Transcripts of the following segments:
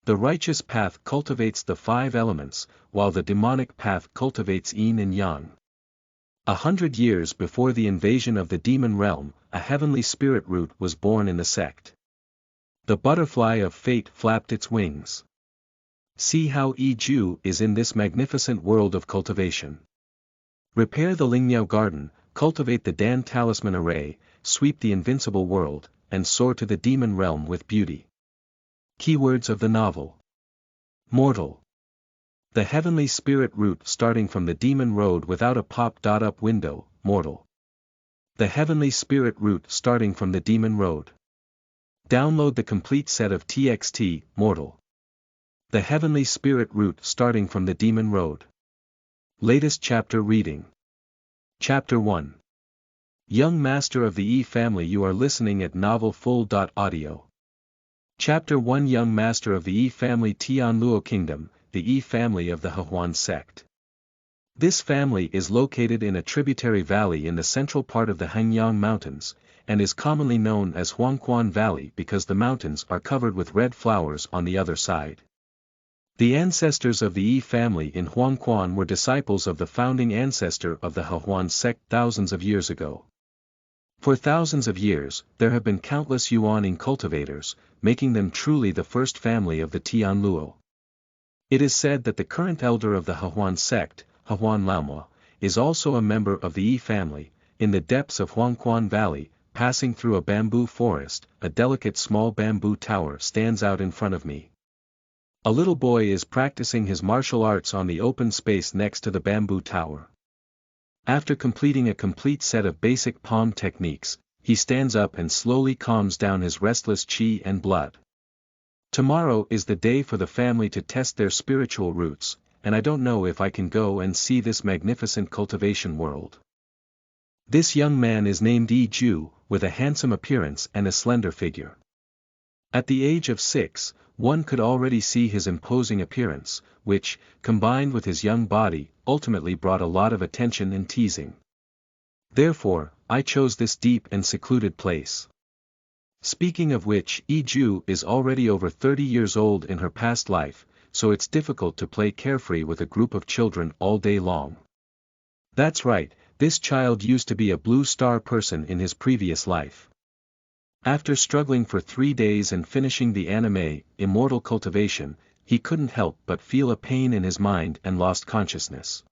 The righteous path cultivates the 5 elements, while the demonic path cultivates yin and yang. 100 years before the invasion of the demon realm, a heavenly spirit root was born in the sect. The butterfly of fate flapped its wings. See how Yi Jue is in this magnificent world of cultivation. Repair the Lingmiao Garden, cultivate the Dan Talisman Array, sweep the invincible world, and soar to the demon realm with beauty. Keywords of the novel. Mortal. The heavenly spirit root starting from the demon road without a pop-up window, mortal. The heavenly spirit root starting from the demon road. Download the complete set of TXT, mortal. The heavenly spirit root starting from the demon road. Latest chapter reading. Chapter 1. Young Master of the Yi family, you are listening at novelfull.audio. Chapter 1. Young Master of the Yi family, Tianluo Kingdom, the Yi family of the Hehuan sect. This family is located in a tributary valley in the central part of the Hengyang Mountains, and is commonly known as Huangquan Valley because the mountains are covered with red flowers on the other side. The ancestors of the Yi family in Huangquan were disciples of the founding ancestor of the Hehuan sect thousands of years ago. For thousands of years, there have been countless Yuaning cultivators, making them truly the first family of the Tianluo. It is said that the current elder of the Hehuan sect, Hehuan Laoma, is also a member of the Yi family. In the depths of Huangquan Valley, passing through a bamboo forest, a delicate small bamboo tower stands out in front of me. A little boy is practicing his martial arts on the open space next to the bamboo tower. After completing a complete set of basic palm techniques, he stands up and slowly calms down his restless qi and blood. Tomorrow is the day for the family to test their spiritual roots, and I don't know if I can go and see this magnificent cultivation world. This young man is named Yi Jue, with a handsome appearance and a slender figure. At the age of 6, one could already see his imposing appearance, which, combined with his young body, ultimately brought a lot of attention and teasing. Therefore, I chose this deep and secluded place. Speaking of which, Yi Jue is already over 30 years old in her past life, so it's difficult to play carefree with a group of children all day long. That's right, this child used to be a blue star person in his previous life. After struggling for 3 days and finishing the anime, Immortal Cultivation, he couldn't help but feel a pain in his mind and lost consciousness.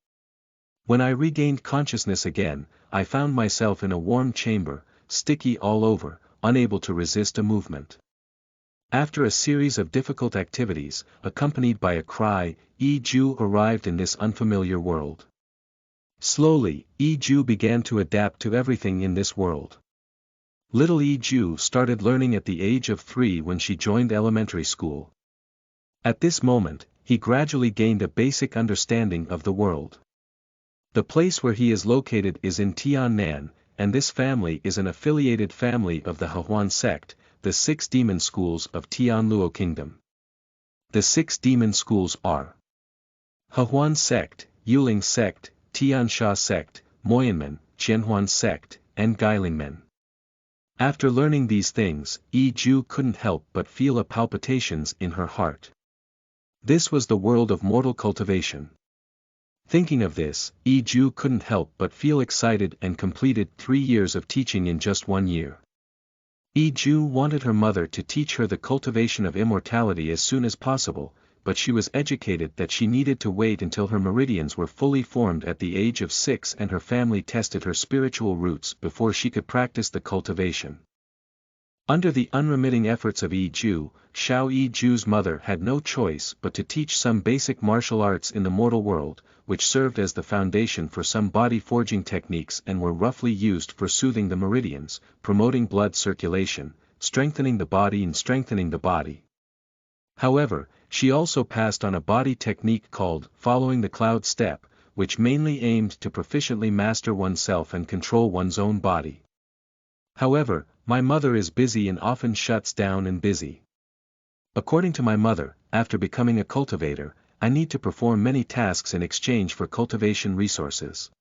When I regained consciousness again, I found myself in a warm chamber, sticky all over, unable to resist a movement. After a series of difficult activities, accompanied by a cry, Yi Jue arrived in this unfamiliar world. Slowly, Yi Jue began to adapt to everything in this world. Little Yi Jue started learning at the age of 3 when she joined elementary school. At this moment, he gradually gained a basic understanding of the world. The place where he is located is in Tiannan, and this family is an affiliated family of the Hehuan sect, the 6 demon schools of Tianluo Kingdom. The 6 demon schools are Hehuan sect, Yuling sect, Tiansha sect, Moyanmen, Qianhuan sect, and Guilingmen. After learning these things, Yi Jue couldn't help but feel a palpitations in her heart. This was the world of mortal cultivation. Thinking of this, Yi Jue couldn't help but feel excited and completed 3 years of teaching in just 1 year. Yi Jue wanted her mother to teach her the cultivation of immortality as soon as possible, but she was educated that she needed to wait until her meridians were fully formed at the age of 6 and her family tested her spiritual roots before she could practice the cultivation. Under the unremitting efforts of Yi Jue, Yi Jue's mother had no choice but to teach some basic martial arts in the mortal world, which served as the foundation for some body-forging techniques and were roughly used for soothing the meridians, promoting blood circulation, strengthening the body. However, she also passed on a body technique called following the cloud step, which mainly aimed to proficiently master oneself and control one's own body. However, my mother is busy and often shuts down and busy. According to my mother, after becoming a cultivator, I need to perform many tasks in exchange for cultivation resources.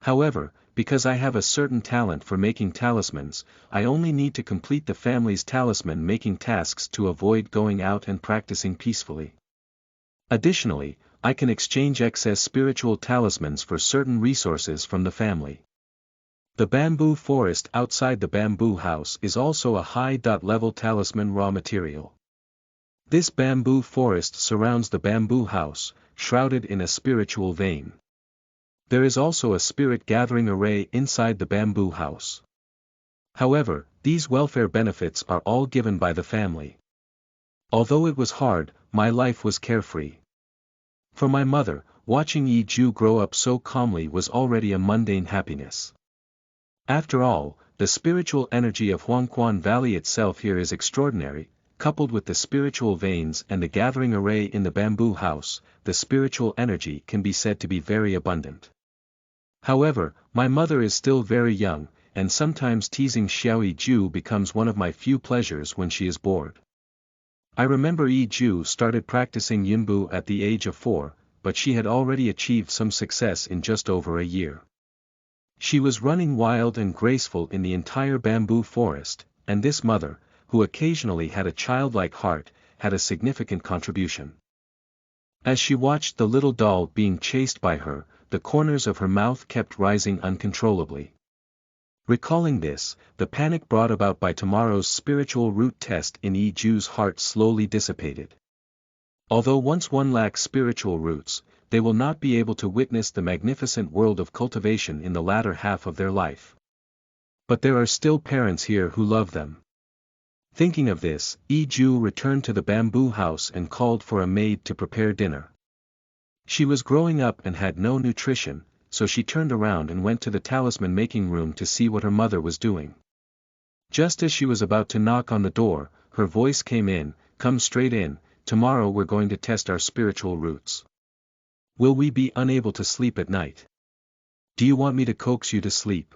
However, because I have a certain talent for making talismans, I only need to complete the family's talisman making tasks to avoid going out and practicing peacefully. Additionally, I can exchange excess spiritual talismans for certain resources from the family. The bamboo forest outside the bamboo house is also a high-level talisman raw material. This bamboo forest surrounds the bamboo house, shrouded in a spiritual vein. There is also a spirit gathering array inside the bamboo house. However, these welfare benefits are all given by the family. Although it was hard, my life was carefree. For my mother, watching Yi Jue grow up so calmly was already a mundane happiness. After all, the spiritual energy of Huangquan Valley itself here is extraordinary, coupled with the spiritual veins and the gathering array in the bamboo house, the spiritual energy can be said to be very abundant. However, my mother is still very young, and sometimes teasing Yi Jue becomes one of my few pleasures when she is bored. I remember Yi Jue started practicing Yunbu at the age of 4, but she had already achieved some success in just over a year. She was running wild and graceful in the entire bamboo forest, and this mother, who occasionally had a childlike heart, had a significant contribution. As she watched the little doll being chased by her, the corners of her mouth kept rising uncontrollably. Recalling this, the panic brought about by tomorrow's spiritual root test in Yi Jue's heart slowly dissipated. Although once one lacks spiritual roots, they will not be able to witness the magnificent world of cultivation in the latter half of their life. But there are still parents here who love them. Thinking of this, Yi Jue returned to the bamboo house and called for a maid to prepare dinner. She was growing up and had no nutrition, so she turned around and went to the talisman making room to see what her mother was doing. Just as she was about to knock on the door, her voice came in, "Come straight in, tomorrow we're going to test our spiritual roots. Will we be unable to sleep at night? Do you want me to coax you to sleep?"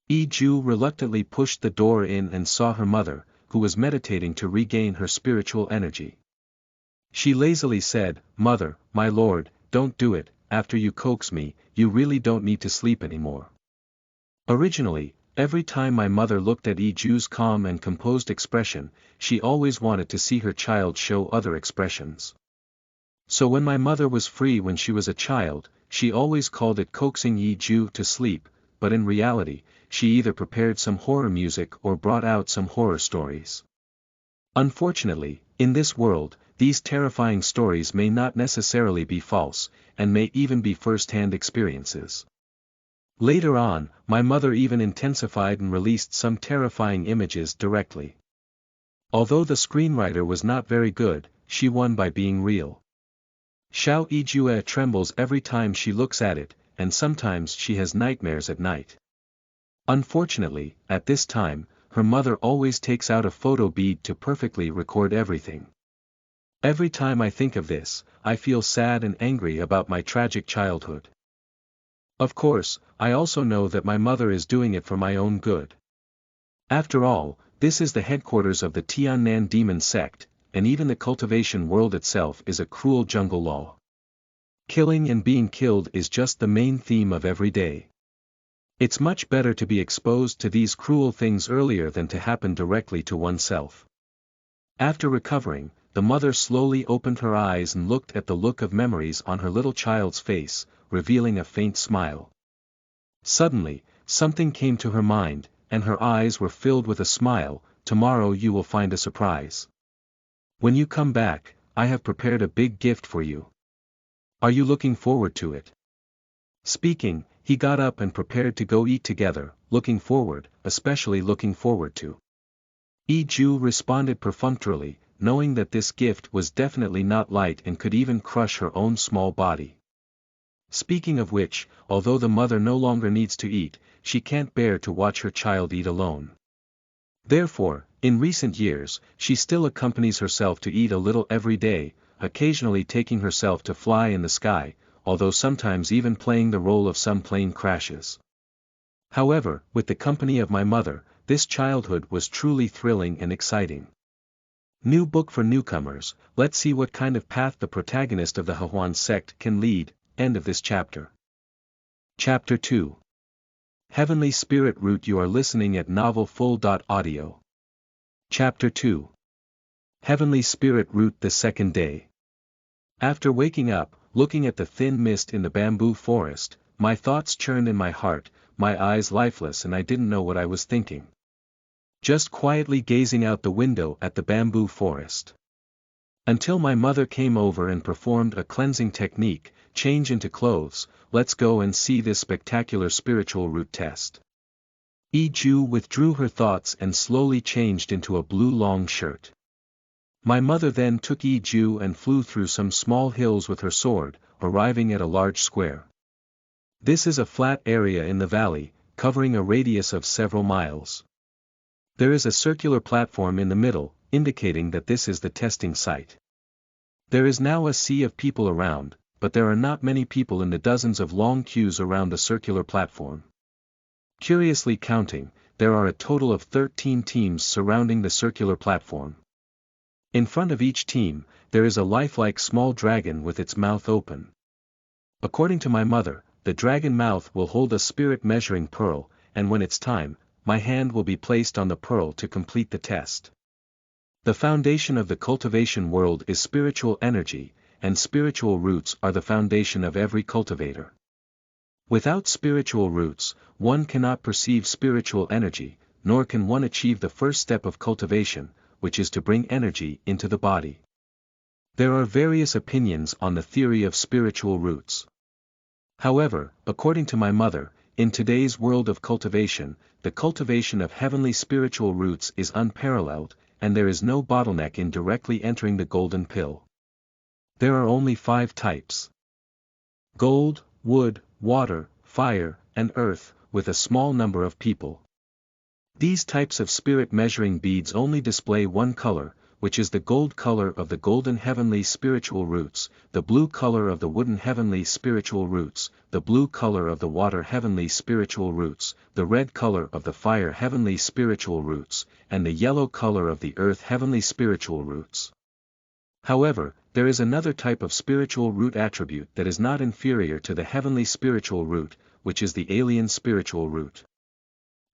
Yi Jue reluctantly pushed the door in and saw her mother, who was meditating to regain her spiritual energy. She lazily said, "Mother, my lord, don't do it, after you coax me, you really don't need to sleep anymore." Originally, every time my mother looked at Yi Jue's calm and composed expression, she always wanted to see her child show other expressions. So when my mother was free when she was a child, she always called it coaxing Yi Jue to sleep, but in reality, she either prepared some horror music or brought out some horror stories. Unfortunately, in this world, these terrifying stories may not necessarily be false, and may even be first-hand experiences. Later on, my mother even intensified and released some terrifying images directly. Although the screenwriter was not very good, she won by being real. Yi Jue trembles every time she looks at it, and sometimes she has nightmares at night. Unfortunately, at this time, her mother always takes out a photo bead to perfectly record everything. Every time I think of this, I feel sad and angry about my tragic childhood. Of course, I also know that my mother is doing it for my own good. After all, this is the headquarters of the Tiannan demon sect, and even the cultivation world itself is a cruel jungle law. Killing and being killed is just the main theme of every day. It's much better to be exposed to these cruel things earlier than to happen directly to oneself. After recovering, the mother slowly opened her eyes and looked at the look of memories on her little child's face, revealing a faint smile. Suddenly, something came to her mind, and her eyes were filled with a smile. "Tomorrow you will find a surprise. When you come back, I have prepared a big gift for you. Are you looking forward to it?" Speaking, he got up and prepared to go eat together, especially looking forward to. Yi Jue responded perfunctorily, knowing that this gift was definitely not light and could even crush her own small body. Speaking of which, although the mother no longer needs to eat, she can't bear to watch her child eat alone. Therefore, in recent years, she still accompanies herself to eat a little every day, occasionally taking herself to fly in the sky, although sometimes even playing the role of some plane crashes. However, with the company of my mother, this childhood was truly thrilling and exciting. New book for newcomers. Let's see what kind of path the protagonist of the Hehuan sect can lead. End of this chapter. Chapter 2. Heavenly Spirit Root. You are listening at Novel Full. Audio. Chapter 2. Heavenly Spirit Root. The second day. After waking up, looking at the thin mist in the bamboo forest, my thoughts churned in my heart, my eyes lifeless, and I didn't know what I was thinking. Just quietly gazing out the window at the bamboo forest. Until my mother came over and performed a cleansing technique, change into clothes. Let's go and see this spectacular spiritual root test. Yi Jue withdrew her thoughts and slowly changed into a blue long shirt. My mother then took Yi Jue and flew through some small hills with her sword, arriving at a large square. This is a flat area in the valley, covering a radius of several miles. There is a circular platform in the middle, indicating that this is the testing site. There is now a sea of people around, but there are not many people in the dozens of long queues around the circular platform. Curiously counting, there are a total of 13 teams surrounding the circular platform. In front of each team, there is a lifelike small dragon with its mouth open. According to my mother, the dragon mouth will hold a spirit measuring pearl, and when it's time, my hand will be placed on the pearl to complete the test. The foundation of the cultivation world is spiritual energy, and spiritual roots are the foundation of every cultivator. Without spiritual roots, one cannot perceive spiritual energy, nor can one achieve the first step of cultivation, which is to bring energy into the body. There are various opinions on the theory of spiritual roots. However, according to my mother, in today's world of cultivation, the cultivation of heavenly spiritual roots is unparalleled, and there is no bottleneck in directly entering the golden pill. There are only 5 types: gold, wood, water, fire, and earth, with a small number of people. These types of spirit measuring beads only display one color, which is the gold color of the golden heavenly spiritual roots, the blue color of the wooden heavenly spiritual roots, the blue color of the water heavenly spiritual roots, the red color of the fire heavenly spiritual roots, and the yellow color of the earth heavenly spiritual roots. However, there is another type of spiritual root attribute that is not inferior to the heavenly spiritual root, which is the alien spiritual root.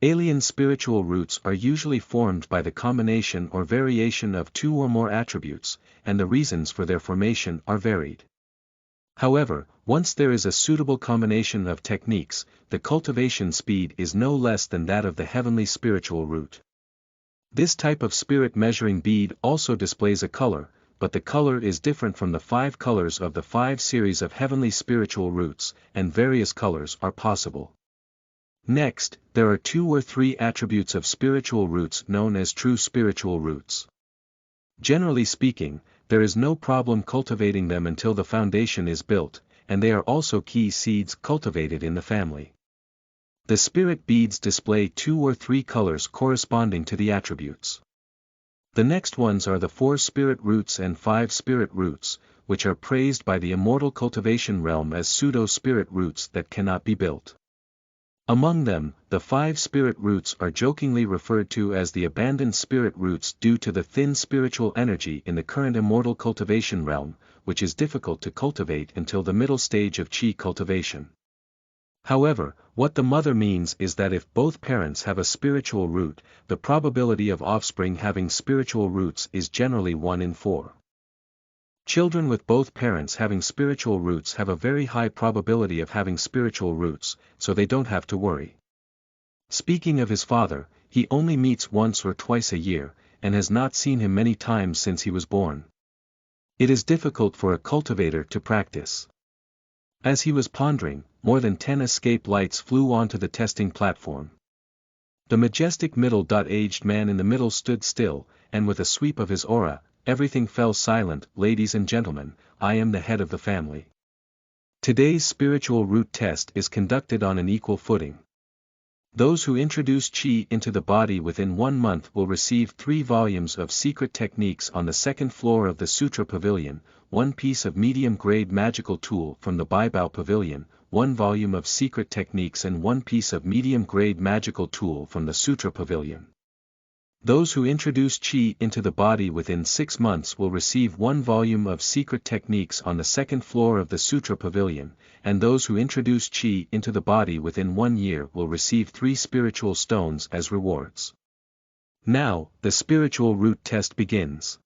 Alien spiritual roots are usually formed by the combination or variation of 2 or more attributes, and the reasons for their formation are varied. However, once there is a suitable combination of techniques, the cultivation speed is no less than that of the heavenly spiritual root. This type of spirit measuring bead also displays a color, but the color is different from the 5 colors of the 5 series of heavenly spiritual roots, and various colors are possible. Next, there are 2 or 3 attributes of spiritual roots known as true spiritual roots. Generally speaking, there is no problem cultivating them until the foundation is built, and they are also key seeds cultivated in the family. The spirit beads display 2 or 3 colors corresponding to the attributes. The next ones are the 4 spirit roots and 5 spirit roots, which are praised by the immortal cultivation realm as pseudo-spirit roots that cannot be built. Among them, the 5 spirit roots are jokingly referred to as the abandoned spirit roots due to the thin spiritual energy in the current immortal cultivation realm, which is difficult to cultivate until the middle stage of Qi cultivation. However, what the mother means is that if both parents have a spiritual root, the probability of offspring having spiritual roots is generally 1 in 4. Children with both parents having spiritual roots have a very high probability of having spiritual roots, so they don't have to worry. Speaking of his father, he only meets once or twice a year, and has not seen him many times since he was born. It is difficult for a cultivator to practice. As he was pondering, more than 10 escape lights flew onto the testing platform. The majestic middle-aged man in the middle stood still, and with a sweep of his aura, everything fell silent. Ladies and gentlemen, I am the head of the family. Today's spiritual root test is conducted on an equal footing. Those who introduce Qi into the body within 1 month will receive 3 volumes of secret techniques on the 2nd floor of the Sutra Pavilion, 1 piece of medium-grade magical tool from the Baibao Pavilion, 1 volume of secret techniques and 1 piece of medium-grade magical tool from the Sutra Pavilion. Those who introduce qi into the body within 6 months will receive 1 volume of secret techniques on the 2nd floor of the Sutra Pavilion, and those who introduce qi into the body within 1 year will receive 3 spiritual stones as rewards. Now, the spiritual root test begins.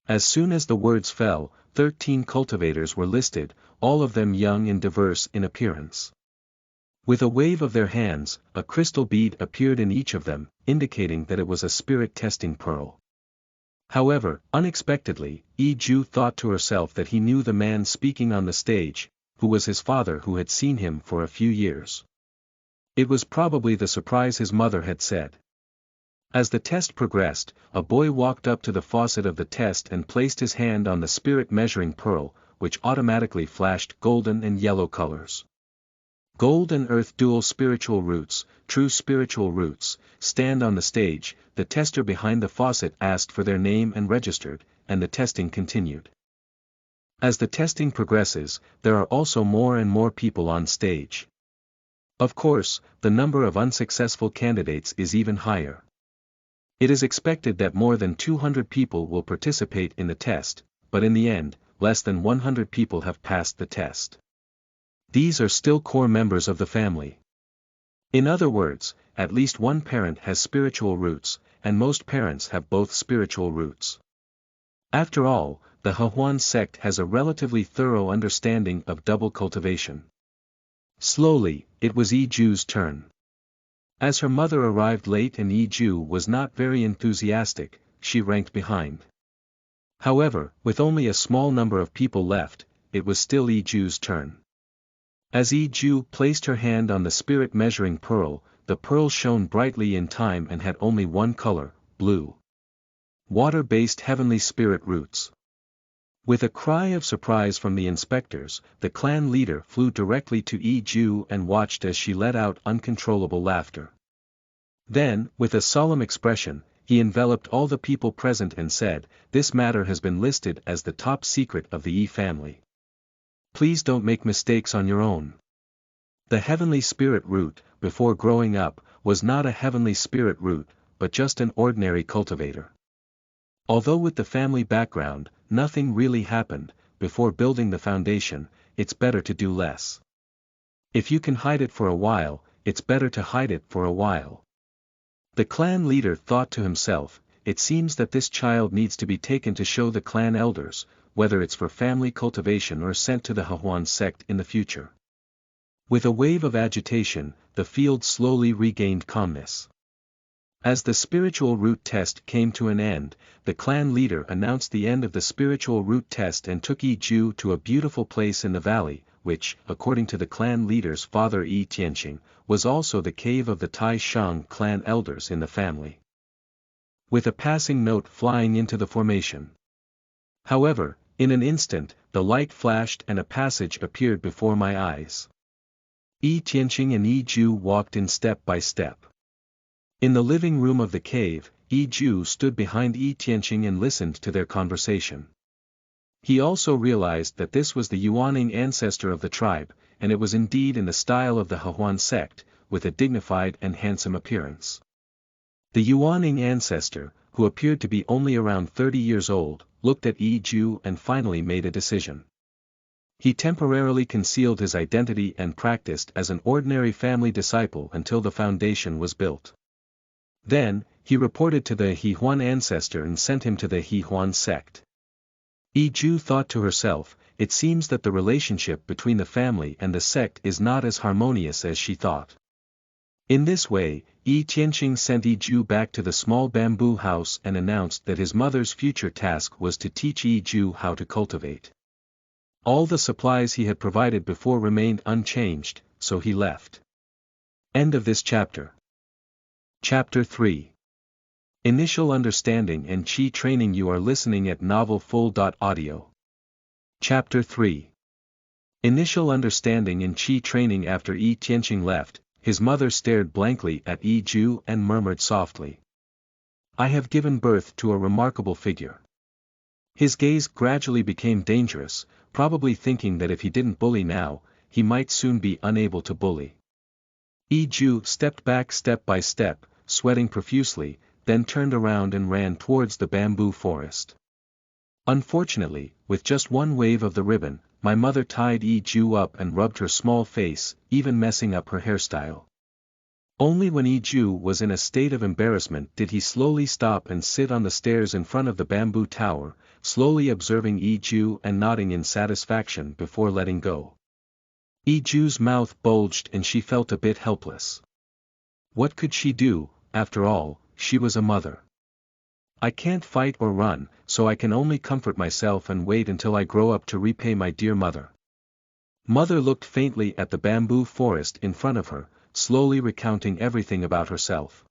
As soon as the words fell, 13 cultivators were listed, all of them young and diverse in appearance. With a wave of their hands, a crystal bead appeared in each of them, indicating that it was a spirit testing pearl. However, unexpectedly, Yi Jue thought to herself that he knew the man speaking on the stage, who was his father who had seen him for a few years. It was probably the surprise his mother had said. As the test progressed, a boy walked up to the faucet of the test and placed his hand on the spirit measuring pearl, which automatically flashed golden and yellow colors. Gold and earth dual spiritual roots, true spiritual roots, stand on the stage. The tester behind the faucet asked for their name and registered, and the testing continued. As the testing progresses, there are also more and more people on stage. Of course, the number of unsuccessful candidates is even higher. It is expected that more than 200 people will participate in the test, but in the end, less than 100 people have passed the test. These are still core members of the family. In other words, at least one parent has spiritual roots, and most parents have both spiritual roots. After all, the Hehuan sect has a relatively thorough understanding of double cultivation. Slowly, it was Yi Jue's turn. As her mother arrived late and Yi Jue was not very enthusiastic, she ranked behind. However, with only a small number of people left, it was still Yi Jue's turn. As Yi Jue placed her hand on the spirit measuring pearl, the pearl shone brightly in time and had only one color, blue. Water-based heavenly spirit roots. With a cry of surprise from the inspectors, the clan leader flew directly to Yi Jue and watched as she let out uncontrollable laughter. Then, with a solemn expression, he enveloped all the people present and said, "This matter has been listed as the top secret of the Yi family. Please don't make mistakes on your own." The heavenly spirit root, before growing up, was not a heavenly spirit root, but just an ordinary cultivator. Although with the family background, nothing really happened, before building the foundation, it's better to do less. If you can hide it for a while, it's better to hide it for a while. The clan leader thought to himself, it seems that this child needs to be taken to show the clan elders, whether it's for family cultivation or sent to the Hehuan sect in the future. With a wave of agitation, the field slowly regained calmness. As the spiritual root test came to an end, the clan leader announced the end of the spiritual root test and took Yi Jue to a beautiful place in the valley, which, according to the clan leader's father Yi Tianqing, was also the cave of the Tai Shang clan elders in the family. With a passing note flying into the formation. However, in an instant, the light flashed and a passage appeared before my eyes. Yi Tianqing and Yi Jue walked in step by step. In the living room of the cave, Yi Jue stood behind Yi Tianqing and listened to their conversation. He also realized that this was the Yuaning ancestor of the tribe, and it was indeed in the style of the Hehuan sect, with a dignified and handsome appearance. The Yuaning ancestor, who appeared to be only around 30 years old, looked at Yi Jue and finally made a decision. He temporarily concealed his identity and practiced as an ordinary family disciple until the foundation was built. Then, he reported to the Hehuan ancestor and sent him to the Hehuan sect. Yi Jue thought to herself, it seems that the relationship between the family and the sect is not as harmonious as she thought. In this way, Yi Tianqing sent Yi Jue back to the small bamboo house and announced that his mother's future task was to teach Yi Jue how to cultivate. All the supplies he had provided before remained unchanged, so he left. End of this chapter. Chapter 3. Initial Understanding and Qi Training. You are listening at novelfull.audio. Chapter 3. Initial Understanding and Qi Training. After Yi Tianqing left, his mother stared blankly at Yi Jue and murmured softly, "I have given birth to a remarkable figure." His gaze gradually became dangerous, probably thinking that if he didn't bully now, he might soon be unable to bully. Yi Jue stepped back step by step, sweating profusely, then turned around and ran towards the bamboo forest. Unfortunately, with just one wave of the ribbon, my mother tied Yi Jue up and rubbed her small face, even messing up her hairstyle. Only when Yi Jue was in a state of embarrassment did he slowly stop and sit on the stairs in front of the bamboo tower, slowly observing Yi Jue and nodding in satisfaction before letting go. Yi Jue's mouth bulged and she felt a bit helpless. What could she do? After all, she was a mother. I can't fight or run, so I can only comfort myself and wait until I grow up to repay my dear mother. Mother looked faintly at the bamboo forest in front of her, slowly recounting everything about herself.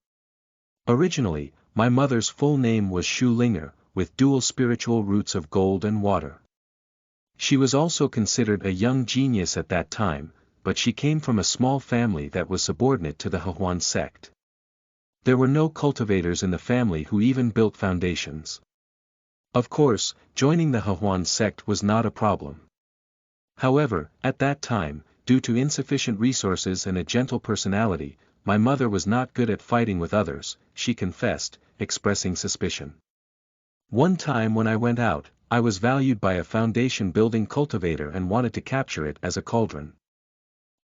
Originally, my mother's full name was Shu Linger, with dual spiritual roots of gold and water. She was also considered a young genius at that time, but she came from a small family that was subordinate to the Hehuan sect. There were no cultivators in the family who even built foundations. Of course, joining the Hehuan sect was not a problem. However, at that time, due to insufficient resources and a gentle personality, my mother was not good at fighting with others, she confessed, expressing suspicion. One time when I went out, I was valued by a foundation-building cultivator and wanted to capture it as a cauldron.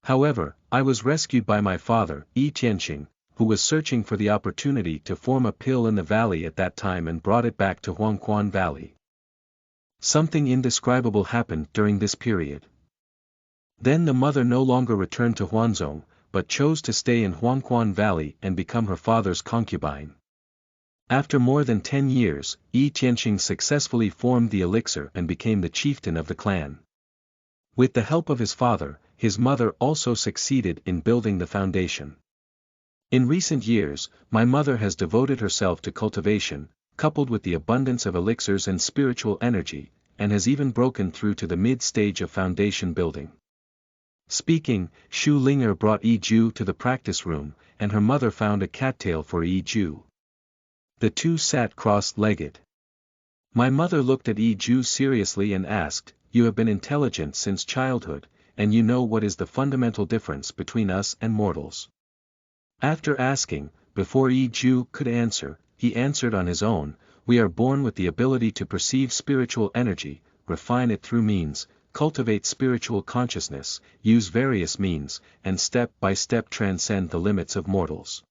However, I was rescued by my father, Yi Tianqing, who was searching for the opportunity to form a pill in the valley at that time and brought it back to Huangquan Valley. Something indescribable happened during this period. Then the mother no longer returned to Huanzhong, but chose to stay in Huangquan Valley and become her father's concubine. After more than 10 years, Yi Tianqing successfully formed the elixir and became the chieftain of the clan. With the help of his father, his mother also succeeded in building the foundation. In recent years, my mother has devoted herself to cultivation, coupled with the abundance of elixirs and spiritual energy, and has even broken through to the mid-stage of foundation building. Speaking, Shu Linger brought Yi Jue to the practice room, and her mother found a cattail for Yi Jue. The two sat cross-legged. My mother looked at Yi Jue seriously and asked, "You have been intelligent since childhood, and you know what is the fundamental difference between us and mortals?" After asking, before Yi Jue could answer, he answered on his own, "We are born with the ability to perceive spiritual energy, refine it through means, cultivate spiritual consciousness, use various means, and step by step transcend the limits of mortals.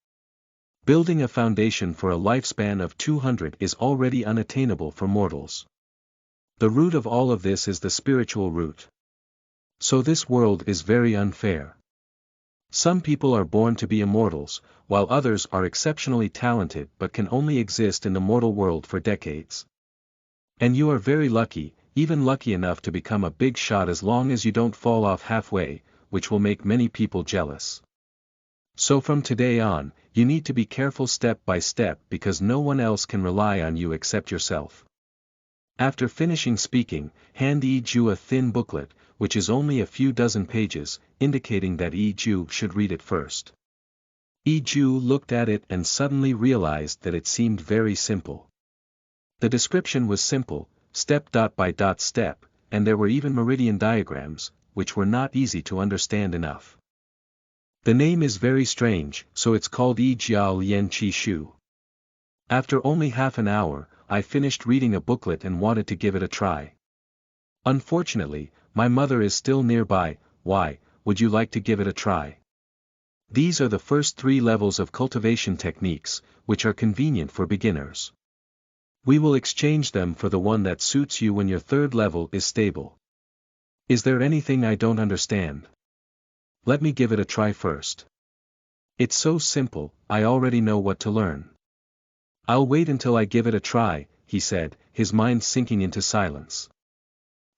Building a foundation for a lifespan of 200 is already unattainable for mortals. The root of all of this is the spiritual root. So this world is very unfair. Some people are born to be immortals, while others are exceptionally talented but can only exist in the mortal world for decades. And you are very lucky, even lucky enough to become a big shot as long as you don't fall off halfway, which will make many people jealous. So from today on, you need to be careful step by step because no one else can rely on you except yourself." After finishing speaking, hand Yi Jue a thin booklet, which is only a few dozen pages, indicating that Yi Jue should read it first. Yi Jue looked at it and suddenly realized that it seemed very simple. The description was simple, step by step, and there were even meridian diagrams, which were not easy to understand enough. The name is very strange, so it's called Yi Jiao Lian Qi Shu. After only half an hour, I finished reading a booklet and wanted to give it a try. Unfortunately, my mother is still nearby. "Why, would you like to give it a try?" These are the first 3 levels of cultivation techniques, which are convenient for beginners. We will exchange them for the one that suits you when your 3rd level is stable. Is there anything I don't understand? Let me give it a try first. It's so simple, I already know what to learn. I'll wait until I give it a try, he said, his mind sinking into silence.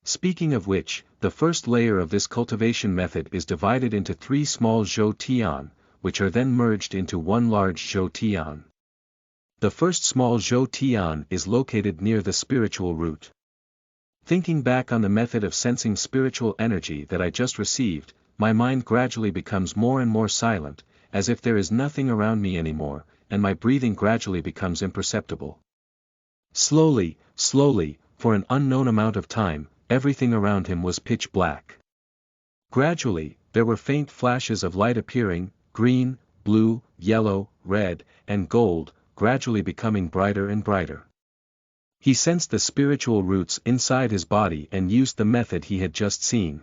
Speaking of which, the first layer of this cultivation method is divided into 3 small zhou tian, which are then merged into one large zhou tian. The first small zhou tian is located near the spiritual root. Thinking back on the method of sensing spiritual energy that I just received, my mind gradually becomes more and more silent, as if there is nothing around me anymore, and my breathing gradually becomes imperceptible. Slowly, for an unknown amount of time, everything around him was pitch black. Gradually, there were faint flashes of light appearing, green, blue, yellow, red, and gold, gradually becoming brighter and brighter. He sensed the spiritual roots inside his body and used the method he had just seen.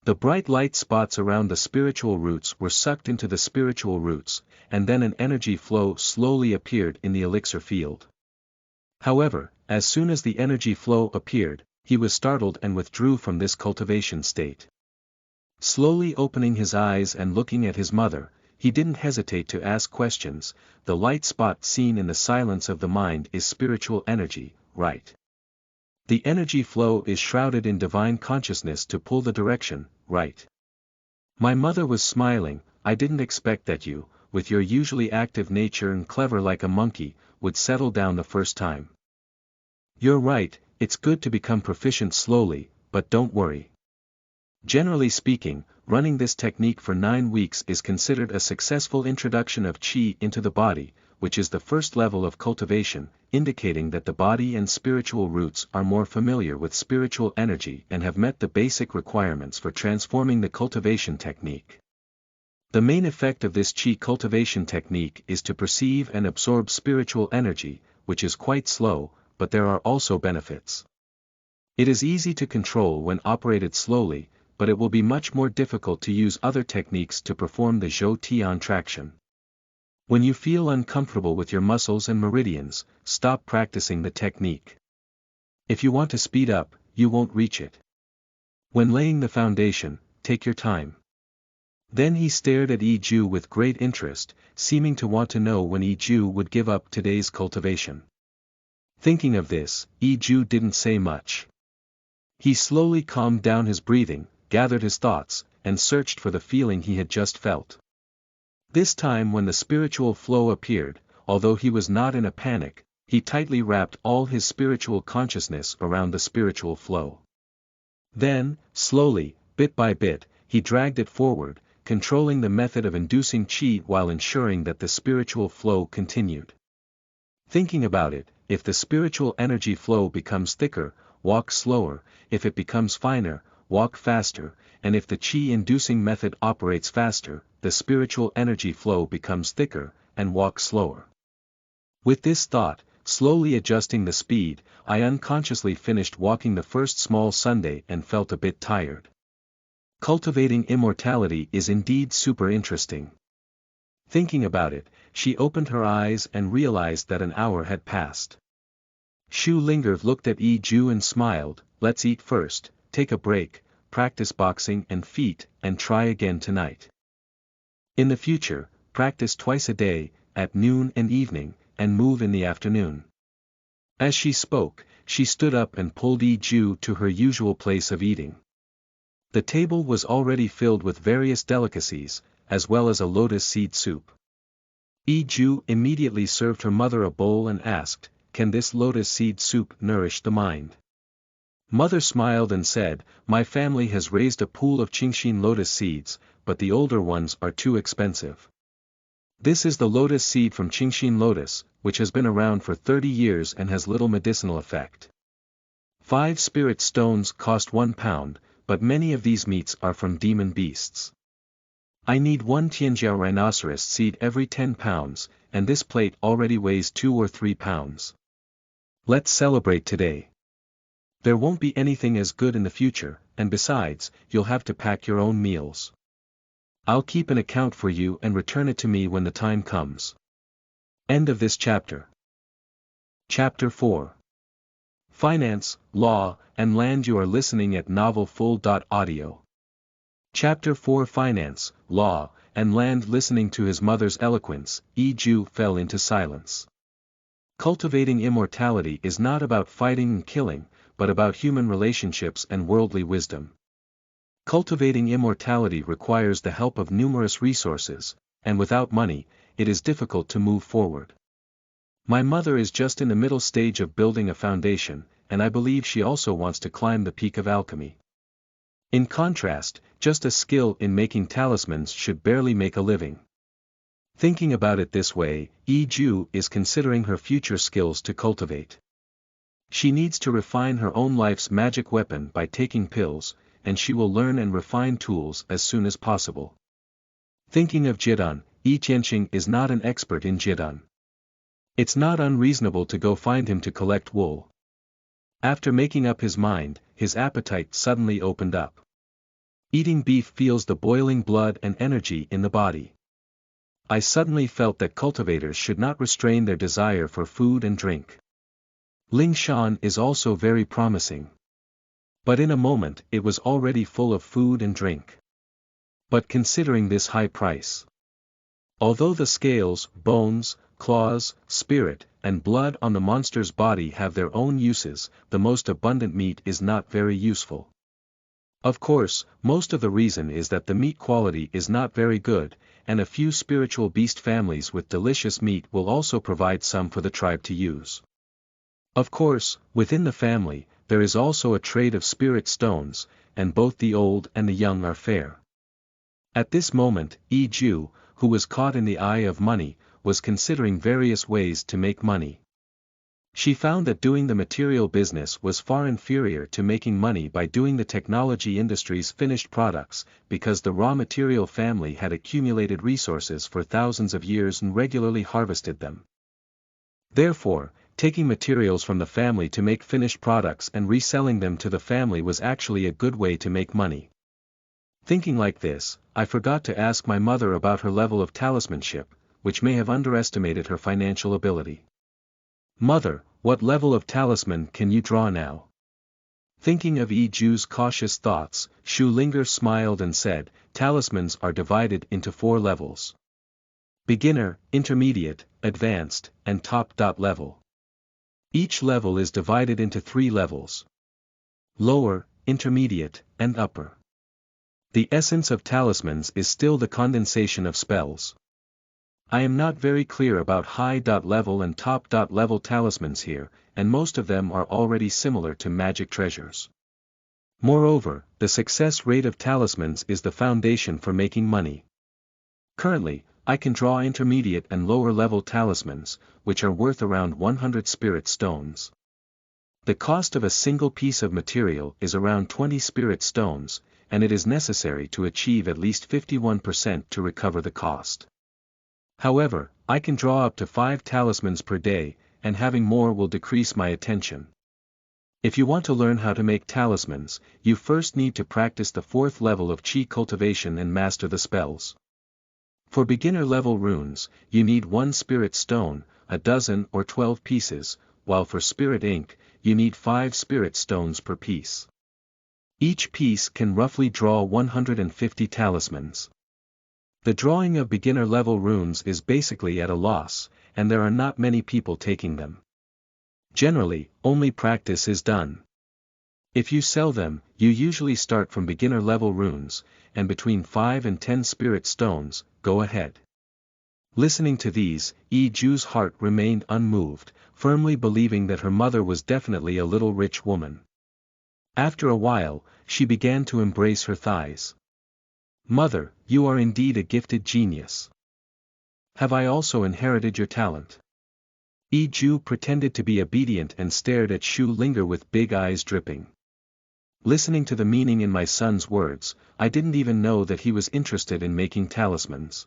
The bright light spots around the spiritual roots were sucked into the spiritual roots, and then an energy flow slowly appeared in the elixir field. However, as soon as the energy flow appeared, he was startled and withdrew from this cultivation state. Slowly opening his eyes and looking at his mother, he didn't hesitate to ask questions. The light spot seen in the silence of the mind is spiritual energy, right? The energy flow is shrouded in divine consciousness to pull the direction, right? My mother was smiling. I didn't expect that you, with your usually active nature and clever like a monkey, would settle down the first time. You're right, it's good to become proficient slowly, but don't worry. Generally speaking, running this technique for 9 weeks is considered a successful introduction of qi into the body, which is the first level of cultivation, indicating that the body and spiritual roots are more familiar with spiritual energy and have met the basic requirements for transforming the cultivation technique. The main effect of this qi cultivation technique is to perceive and absorb spiritual energy, which is quite slow, but there are also benefits. It is easy to control when operated slowly, but it will be much more difficult to use other techniques to perform the Zhou Tian traction. When you feel uncomfortable with your muscles and meridians, stop practicing the technique. If you want to speed up, you won't reach it. When laying the foundation, take your time. Then he stared at Yi Jue with great interest, seeming to want to know when Yi Jue would give up today's cultivation. Thinking of this, Yi Jue didn't say much. He slowly calmed down his breathing, gathered his thoughts, and searched for the feeling he had just felt. This time when the spiritual flow appeared, although he was not in a panic, he tightly wrapped all his spiritual consciousness around the spiritual flow. Then, slowly, bit by bit, he dragged it forward, controlling the method of inducing qi while ensuring that the spiritual flow continued. Thinking about it, if the spiritual energy flow becomes thicker, walk slower, if it becomes finer, walk faster, and if the qi-inducing method operates faster, the spiritual energy flow becomes thicker, and walk slower. With this thought, slowly adjusting the speed, I unconsciously finished walking the first small Sunday and felt a bit tired. Cultivating immortality is indeed super interesting. Thinking about it, she opened her eyes and realized that an hour had passed. Xu Linger looked at Yi Jue and smiled. Let's eat first, take a break, practice boxing and feet, and try again tonight. In the future, practice twice a day, at noon and evening, and move in the afternoon. As she spoke, she stood up and pulled Yi Jue to her usual place of eating. The table was already filled with various delicacies, as well as a lotus seed soup. Yi Jue immediately served her mother a bowl and asked, "Can this lotus seed soup nourish the mind?" Mother smiled and said, "My family has raised a pool of Qingxin lotus seeds, but the older ones are too expensive. This is the lotus seed from Qingxin lotus, which has been around for 30 years and has little medicinal effect. 5 spirit stones cost £1, but many of these meats are from demon beasts. I need 1 Tianjiao rhinoceros seed every 10 pounds, and this plate already weighs 2 or 3 pounds. Let's celebrate today. There won't be anything as good in the future, and besides, you'll have to pack your own meals. I'll keep an account for you and return it to me when the time comes." End of this chapter. Chapter 4. Finance, Law, and Land. You are listening at novelfull.audio. Chapter 4. Finance, Law, and Land. Listening to his mother's eloquence, Yi Jue fell into silence. Cultivating immortality is not about fighting and killing, but about human relationships and worldly wisdom. Cultivating immortality requires the help of numerous resources, and without money, it is difficult to move forward. My mother is just in the middle stage of building a foundation, and I believe she also wants to climb the peak of alchemy. In contrast, just a skill in making talismans should barely make a living. Thinking about it this way, Yi Jue is considering her future skills to cultivate. She needs to refine her own life's magic weapon by taking pills, and she will learn and refine tools as soon as possible. Thinking of Jidan, Yi Tianqing is not an expert in Jidan. It's not unreasonable to go find him to collect wool. After making up his mind, his appetite suddenly opened up. Eating beef feels the boiling blood and energy in the body. I suddenly felt that cultivators should not restrain their desire for food and drink. Lingshan is also very promising. But in a moment it was already full of food and drink. But considering this high price. Although the scales, bones, claws, spirit, and blood on the monster's body have their own uses, the most abundant meat is not very useful. Of course, most of the reason is that the meat quality is not very good, and a few spiritual beast families with delicious meat will also provide some for the tribe to use. Of course, within the family, there is also a trade of spirit stones, and both the old and the young are fair. At this moment, Yi Jue, who was caught in the eye of money, was considering various ways to make money. She found that doing the material business was far inferior to making money by doing the technology industry's finished products, because the raw material family had accumulated resources for thousands of years and regularly harvested them. Therefore, taking materials from the family to make finished products and reselling them to the family was actually a good way to make money. Thinking like this, I forgot to ask my mother about her level of talismanship, which may have underestimated her financial ability. Mother, what level of talisman can you draw now? Thinking of Yi Jue's cautious thoughts, Shu Linger smiled and said, talismans are divided into 4 levels. Beginner, intermediate, advanced, and top. Level. Each level is divided into 3 levels. Lower, intermediate, and upper. The essence of talismans is still the condensation of spells. I am not very clear about high. Level and top. Level talismans here, and most of them are already similar to magic treasures. Moreover, the success rate of talismans is the foundation for making money. Currently, I can draw intermediate and lower level talismans, which are worth around 100 spirit stones. The cost of a single piece of material is around 20 spirit stones, and it is necessary to achieve at least 51% to recover the cost. However, I can draw up to 5 talismans per day, and having more will decrease my attention. If you want to learn how to make talismans, you first need to practice the 4th level of Qi cultivation and master the spells. For beginner level runes, you need 1 spirit stone, a dozen or 12 pieces, while for spirit ink, you need 5 spirit stones per piece. Each piece can roughly draw 150 talismans. The drawing of beginner-level runes is basically at a loss, and there are not many people taking them. Generally, only practice is done. If you sell them, you usually start from beginner-level runes, and between 5 and 10 spirit stones, go ahead. Listening to these, Yi Jue's heart remained unmoved, firmly believing that her mother was definitely a little rich woman. After a while, she began to embrace her thighs. Mother, you are indeed a gifted genius. Have I also inherited your talent? Yi Jue pretended to be obedient and stared at Shu Linger with big eyes dripping. Listening to the meaning in my son's words, I didn't even know that he was interested in making talismans.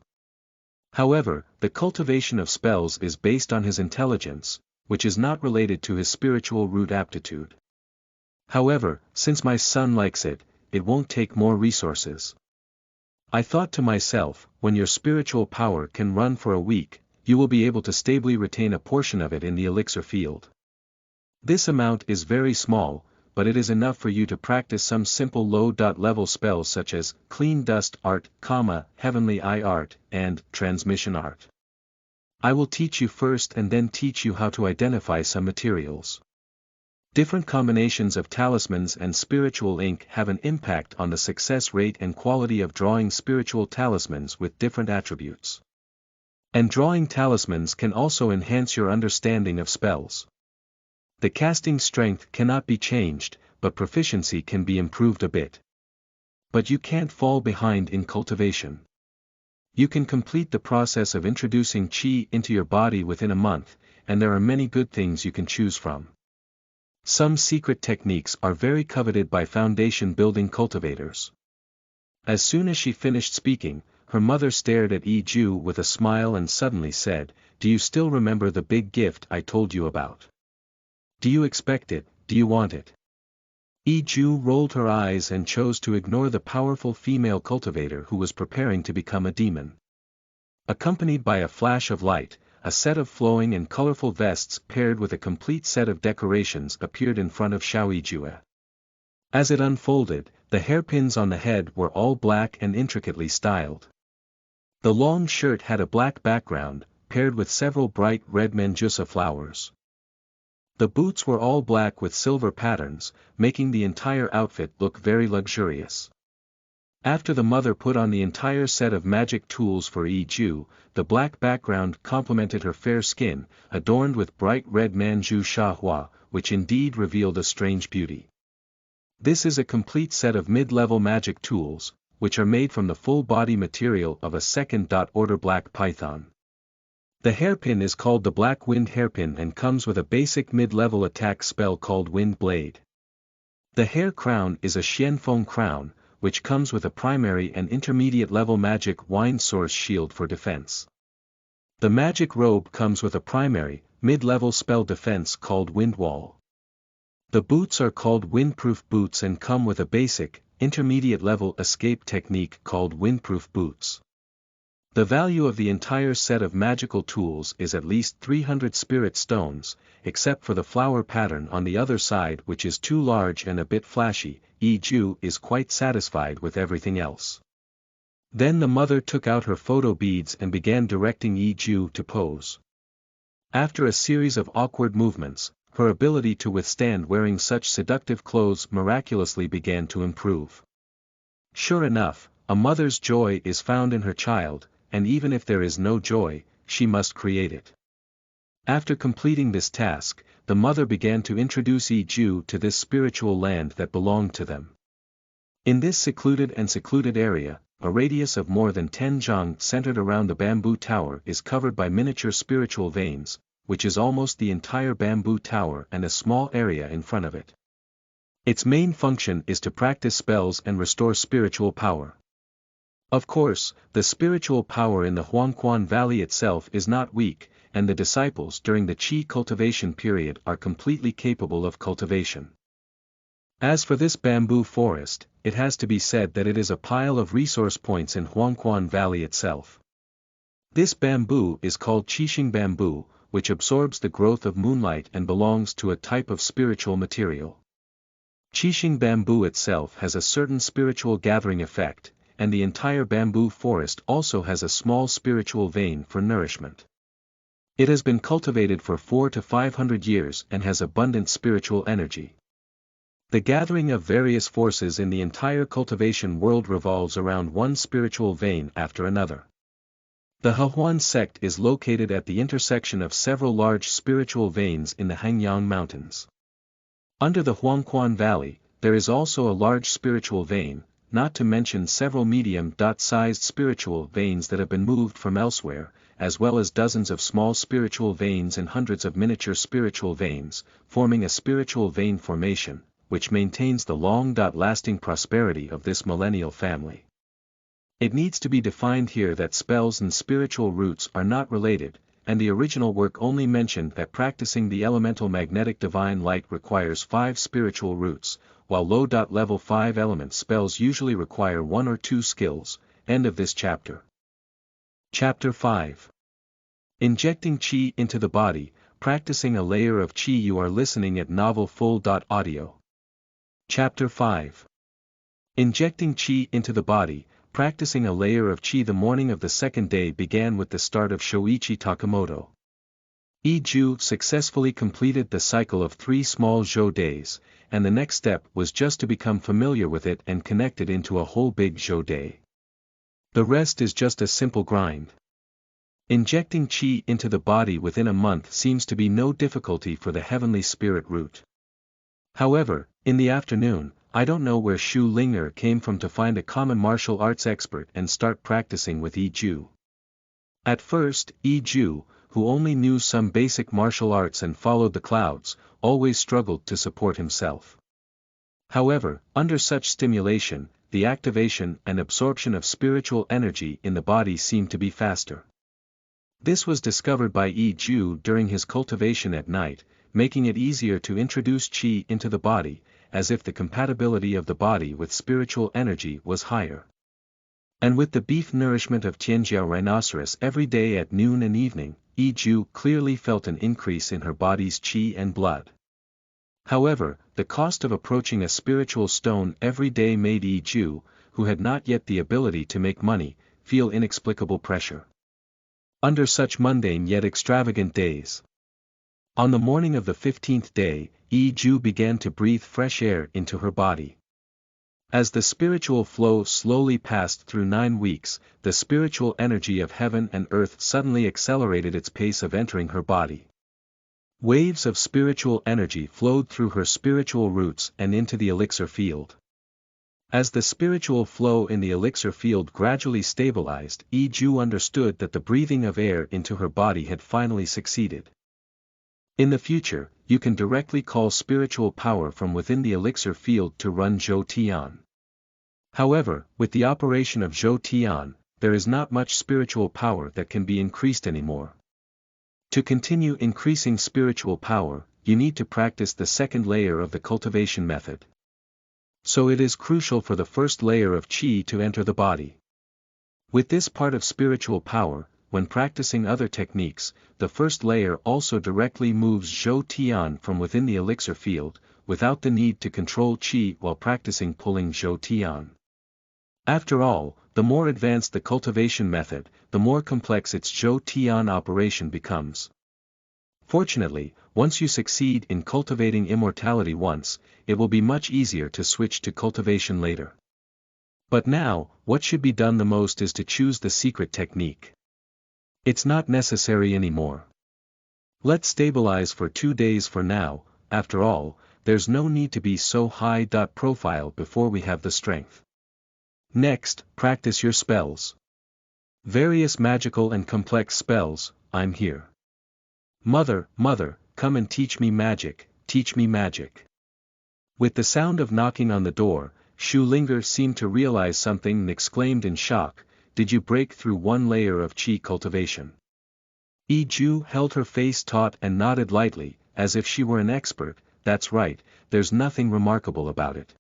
However, the cultivation of spells is based on his intelligence, which is not related to his spiritual root aptitude. However, since my son likes it, it won't take more resources. I thought to myself, when your spiritual power can run for a week, you will be able to stably retain a portion of it in the elixir field. This amount is very small, but it is enough for you to practice some simple low-level spells such as Clean Dust Art, Heavenly Eye Art, and Transmission Art. I will teach you first and then teach you how to identify some materials. Different combinations of talismans and spiritual ink have an impact on the success rate and quality of drawing spiritual talismans with different attributes. And drawing talismans can also enhance your understanding of spells. The casting strength cannot be changed, but proficiency can be improved a bit. But you can't fall behind in cultivation. You can complete the process of introducing qi into your body within a month, and there are many good things you can choose from. Some secret techniques are very coveted by foundation building cultivators. As soon as she finished speaking, her mother stared at Yi Jue with a smile and suddenly said, "Do you still remember the big gift I told you about? Do you expect it, do you want it?" Yi Jue rolled her eyes and chose to ignore the powerful female cultivator who was preparing to become a demon. Accompanied by a flash of light, a set of flowing and colorful vests paired with a complete set of decorations appeared in front of Yi Jue. As it unfolded, the hairpins on the head were all black and intricately styled. The long shirt had a black background, paired with several bright red manjusa flowers. The boots were all black with silver patterns, making the entire outfit look very luxurious. After the mother put on the entire set of magic tools for Yi Jue, the black background complemented her fair skin, adorned with bright red manju shahua, which indeed revealed a strange beauty. This is a complete set of mid-level magic tools, which are made from the full body material of a second-order black python. The hairpin is called the Black Wind Hairpin and comes with a basic mid-level attack spell called Wind Blade. The hair crown is a Xianfeng crown, which comes with a primary and intermediate level magic Wind Source shield for defense. The magic robe comes with a primary, mid-level spell defense called Wind Wall. The boots are called Windproof Boots and come with a basic, intermediate level escape technique called Windproof Boots. The value of the entire set of magical tools is at least 300 spirit stones, except for the flower pattern on the other side which is too large and a bit flashy. Yi Jue is quite satisfied with everything else. Then the mother took out her photo beads and began directing Yi Jue to pose. After a series of awkward movements, her ability to withstand wearing such seductive clothes miraculously began to improve. Sure enough, a mother's joy is found in her child, and even if there is no joy, she must create it. After completing this task, the mother began to introduce Yi Jue to this spiritual land that belonged to them. In this secluded area, a radius of more than 10 zhang centered around the bamboo tower is covered by miniature spiritual veins, which is almost the entire bamboo tower and a small area in front of it. Its main function is to practice spells and restore spiritual power. Of course, the spiritual power in the Huangquan Valley itself is not weak, and the disciples during the Qi cultivation period are completely capable of cultivation. As for this bamboo forest, it has to be said that it is a pile of resource points in Huangquan Valley itself. This bamboo is called Qixing bamboo, which absorbs the growth of moonlight and belongs to a type of spiritual material. Qixing bamboo itself has a certain spiritual gathering effect, and the entire bamboo forest also has a small spiritual vein for nourishment. It has been cultivated for 400 to 500 years and has abundant spiritual energy. The gathering of various forces in the entire cultivation world revolves around one spiritual vein after another. The Hehuan sect is located at the intersection of several large spiritual veins in the Hangyang Mountains. Under the Huangquan Valley, there is also a large spiritual vein, not to mention several medium-sized spiritual veins that have been moved from elsewhere, as well as dozens of small spiritual veins and hundreds of miniature spiritual veins, forming a spiritual vein formation, which maintains the long-lasting prosperity of this millennial family. It needs to be defined here that spells and spiritual roots are not related, and the original work only mentioned that practicing the elemental magnetic divine light requires 5 spiritual roots, while low-level 5 element spells usually require 1 or 2 skills. End of this chapter. Chapter 5. Injecting Qi into the body, practicing a layer of Qi. You are listening at Novel Full.audio. Chapter 5. Injecting Qi into the body, practicing a layer of Qi. The morning of the second day began with the start of Shoichi Takamoto. Yi Jue successfully completed the cycle of 3 small Zhou days, and the next step was just to become familiar with it and connect it into a whole big Zhou day. The rest is just a simple grind. Injecting Qi into the body within a month seems to be no difficulty for the heavenly spirit root. However, in the afternoon, I don't know where Shu Ling'er came from to find a common martial arts expert and start practicing with Yi Jue. At first, Yi Jue, who only knew some basic martial arts and followed the clouds, always struggled to support himself. However, under such stimulation, the activation and absorption of spiritual energy in the body seemed to be faster. This was discovered by Yi Jue during his cultivation at night, making it easier to introduce qi into the body, as if the compatibility of the body with spiritual energy was higher. And with the beef nourishment of Tianjiao rhinoceros every day at noon and evening, Yi Jue clearly felt an increase in her body's qi and blood. However, the cost of approaching a spiritual stone every day made Yi Jue, who had not yet the ability to make money, feel inexplicable pressure. Under such mundane yet extravagant days. On the morning of the 15th day, Yi Jue began to breathe fresh air into her body. As the spiritual flow slowly passed through 9 weeks, the spiritual energy of heaven and earth suddenly accelerated its pace of entering her body. Waves of spiritual energy flowed through her spiritual roots and into the elixir field. As the spiritual flow in the elixir field gradually stabilized, Yi Jue understood that the breathing of air into her body had finally succeeded. In the future, you can directly call spiritual power from within the elixir field to run Zhou Tian. However, with the operation of Zhou Tian, there is not much spiritual power that can be increased anymore. To continue increasing spiritual power, you need to practice the second layer of the cultivation method. So it is crucial for the first layer of qi to enter the body. With this part of spiritual power, when practicing other techniques, the first layer also directly moves Zhou Tian from within the elixir field, without the need to control qi while practicing pulling Zhou Tian. After all, the more advanced the cultivation method, the more complex its Zhou Tian operation becomes. Fortunately, once you succeed in cultivating immortality once, it will be much easier to switch to cultivation later. But now, what should be done the most is to choose the secret technique. It's not necessary anymore. Let's stabilize for 2 days for now. After all, there's no need to be so high profile before we have the strength. Next, practice your spells. Various magical and complex spells. I'm here. Mother, mother, come and teach me magic, teach me magic. With the sound of knocking on the door, Shu Linger seemed to realize something and exclaimed in shock, "Did you break through 1 layer of qi cultivation?" Yi Jue held her face taut and nodded lightly, as if she were an expert. "That's right, there's nothing remarkable about it."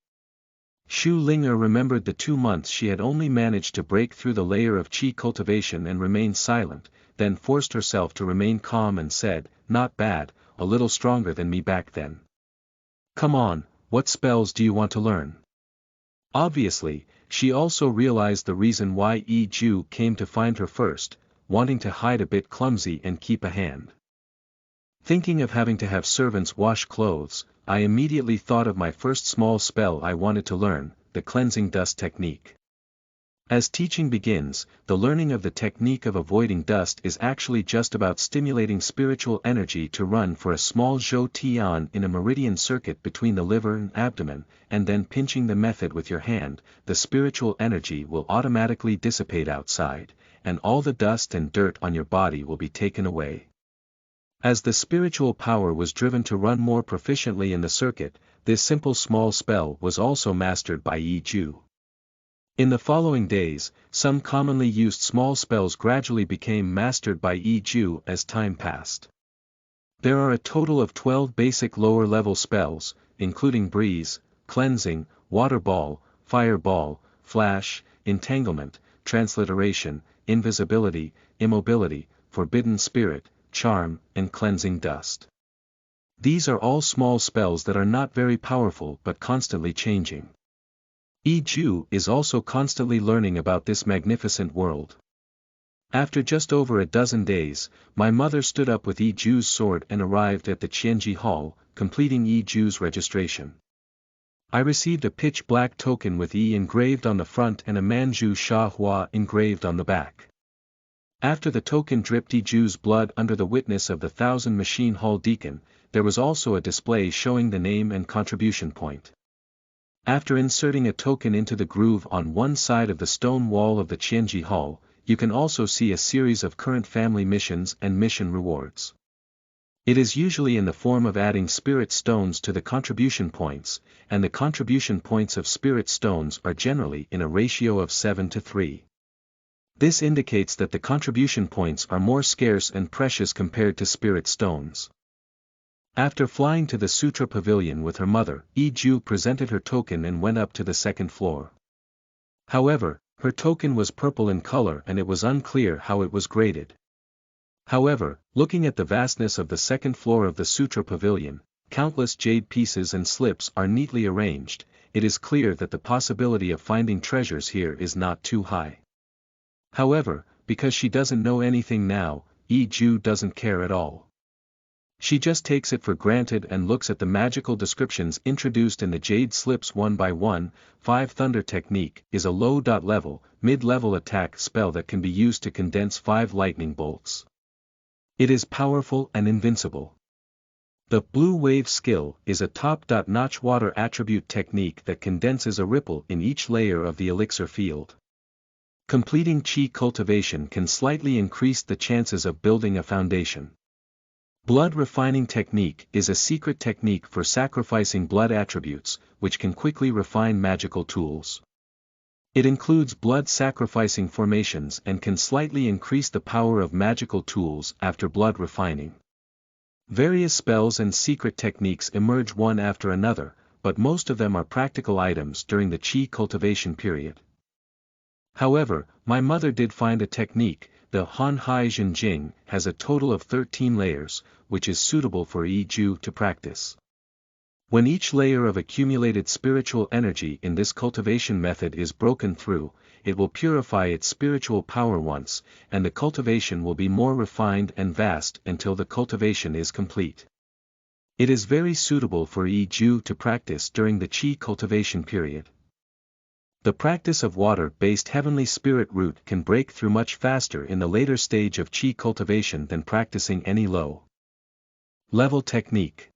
Shu Linger remembered the 2 months she had only managed to break through the layer of qi cultivation and remain silent, then forced herself to remain calm and said, "Not bad, a little stronger than me back then. Come on, what spells do you want to learn?" Obviously, she also realized the reason why Yi Jue came to find her first, wanting to hide a bit clumsy and keep a hand. Thinking of having to have servants wash clothes, I immediately thought of my first small spell I wanted to learn, the cleansing dust technique. As teaching begins, the learning of the technique of avoiding dust is actually just about stimulating spiritual energy to run for a small Zhou Tian in a meridian circuit between the liver and abdomen, and then pinching the method with your hand. The spiritual energy will automatically dissipate outside, and all the dust and dirt on your body will be taken away. As the spiritual power was driven to run more proficiently in the circuit, this simple small spell was also mastered by Yi Jue. In the following days, some commonly used small spells gradually became mastered by Yi Jue as time passed. There are a total of 12 basic lower-level spells, including breeze, cleansing, water ball, fire ball, flash, entanglement, transliteration, invisibility, immobility, forbidden spirit, charm, and cleansing dust. These are all small spells that are not very powerful but constantly changing. Yi Jue is also constantly learning about this magnificent world. After just over a dozen days, my mother stood up with Yi Jue's sword and arrived at the Qianji Hall, completing Yi Jue's registration. I received a pitch-black token with Yi engraved on the front and a Manju Sha Hua engraved on the back. After the token dripped Yi Jue's blood under the witness of the 1000 Machine Hall Deacon, there was also a display showing the name and contribution point. After inserting a token into the groove on one side of the stone wall of the Qianji Hall, you can also see a series of current family missions and mission rewards. It is usually in the form of adding spirit stones to the contribution points, and the contribution points of spirit stones are generally in a ratio of 7:3. This indicates that the contribution points are more scarce and precious compared to spirit stones. After flying to the Sutra Pavilion with her mother, Yi Jue presented her token and went up to the second floor. However, her token was purple in color and it was unclear how it was graded. However, looking at the vastness of the second floor of the Sutra Pavilion, countless jade pieces and slips are neatly arranged, it is clear that the possibility of finding treasures here is not too high. However, because she doesn't know anything now, Yi Jue doesn't care at all. She just takes it for granted and looks at the magical descriptions introduced in the jade slips one by one. 5 Thunder Technique is a low-level, mid-level attack spell that can be used to condense 5 lightning bolts. It is powerful and invincible. The Blue Wave skill is a top-notch water attribute technique that condenses a ripple in each layer of the elixir field. Completing Qi cultivation can slightly increase the chances of building a foundation. Blood refining technique is a secret technique for sacrificing blood attributes, which can quickly refine magical tools. It includes blood sacrificing formations and can slightly increase the power of magical tools after blood refining. Various spells and secret techniques emerge one after another, but most of them are practical items during the Qi cultivation period. However, my mother did find a technique. The Han Hai Zhen Jing has a total of 13 layers, which is suitable for Yi Jue to practice. When each layer of accumulated spiritual energy in this cultivation method is broken through, it will purify its spiritual power once, and the cultivation will be more refined and vast until the cultivation is complete. It is very suitable for Yi Jue to practice during the Qi cultivation period. The practice of water-based heavenly spirit root can break through much faster in the later stage of Qi cultivation than practicing any low-level technique.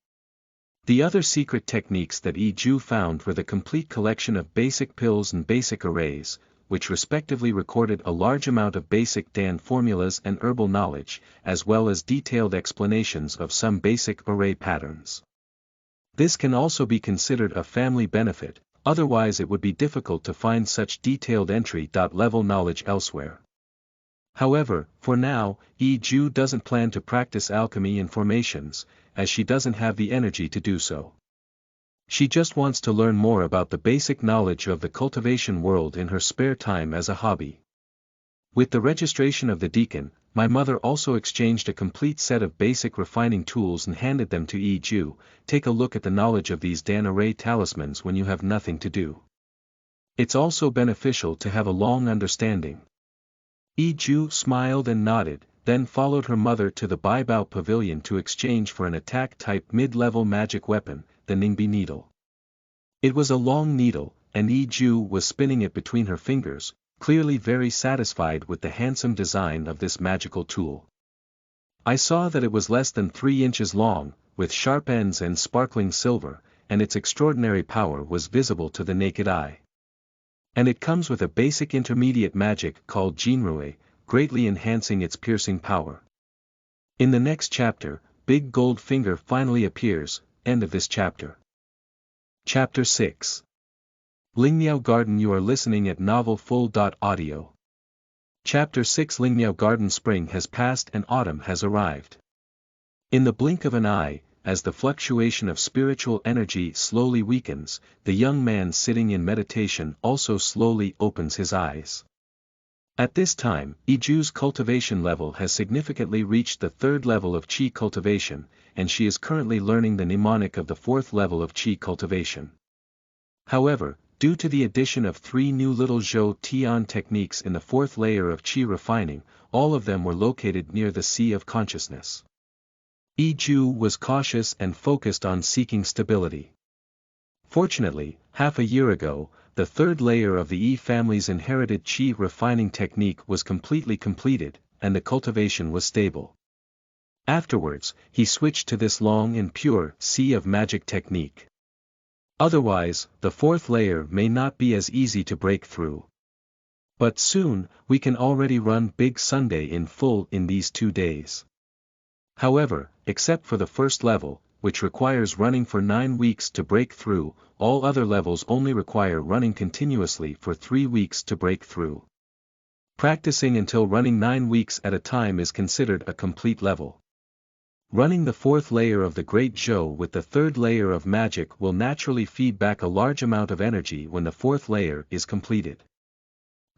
The other secret techniques that Yi Jue found were the complete collection of basic pills and basic arrays, which respectively recorded a large amount of basic Dan formulas and herbal knowledge, as well as detailed explanations of some basic array patterns. This can also be considered a family benefit. Otherwise it would be difficult to find such detailed entry-level knowledge elsewhere. However, for now, Yi Jue doesn't plan to practice alchemy and formations, as she doesn't have the energy to do so. She just wants to learn more about the basic knowledge of the cultivation world in her spare time as a hobby. With the registration of the deacon, my mother also exchanged a complete set of basic refining tools and handed them to Yi Jue. Take a look at the knowledge of these Dan Array talismans when you have nothing to do. It's also beneficial to have a long understanding. Yi Jue smiled and nodded, then followed her mother to the Baibao Pavilion to exchange for an attack-type mid-level magic weapon, the Ningbi needle. It was a long needle, and Yi Jue was spinning it between her fingers, clearly very satisfied with the handsome design of this magical tool. I saw that it was less than 3 inches long, with sharp ends and sparkling silver, and its extraordinary power was visible to the naked eye. And it comes with a basic intermediate magic called Jinrui, greatly enhancing its piercing power. In the next chapter, Big Gold Finger finally appears. End of this chapter. Chapter 6. Lingmiao Garden. You are listening at novelfull.audio. Chapter 6. Lingmiao Garden. Spring has passed and autumn has arrived. In the blink of an eye, as the fluctuation of spiritual energy slowly weakens, the young man sitting in meditation also slowly opens his eyes. At this time, Yi Jue's cultivation level has significantly reached the 3rd level of Qi cultivation, and she is currently learning the mnemonic of the 4th level of Qi cultivation. However, due to the addition of 3 new little Zhou Tian techniques in the 4th layer of Qi refining, all of them were located near the Sea of Consciousness. Yi Jue was cautious and focused on seeking stability. Fortunately, half a year ago, the 3rd layer of the Yi family's inherited Qi refining technique was completely completed, and the cultivation was stable. Afterwards, he switched to this long and pure Sea of Magic technique. Otherwise, the 4th layer may not be as easy to break through. But soon, we can already run Big Sunday in full in these 2 days. However, except for the first level, which requires running for 9 weeks to break through, all other levels only require running continuously for 3 weeks to break through. Practicing until running 9 weeks at a time is considered a complete level. Running the 4th layer of the Great Zhou with the 3rd layer of magic will naturally feed back a large amount of energy when the 4th layer is completed.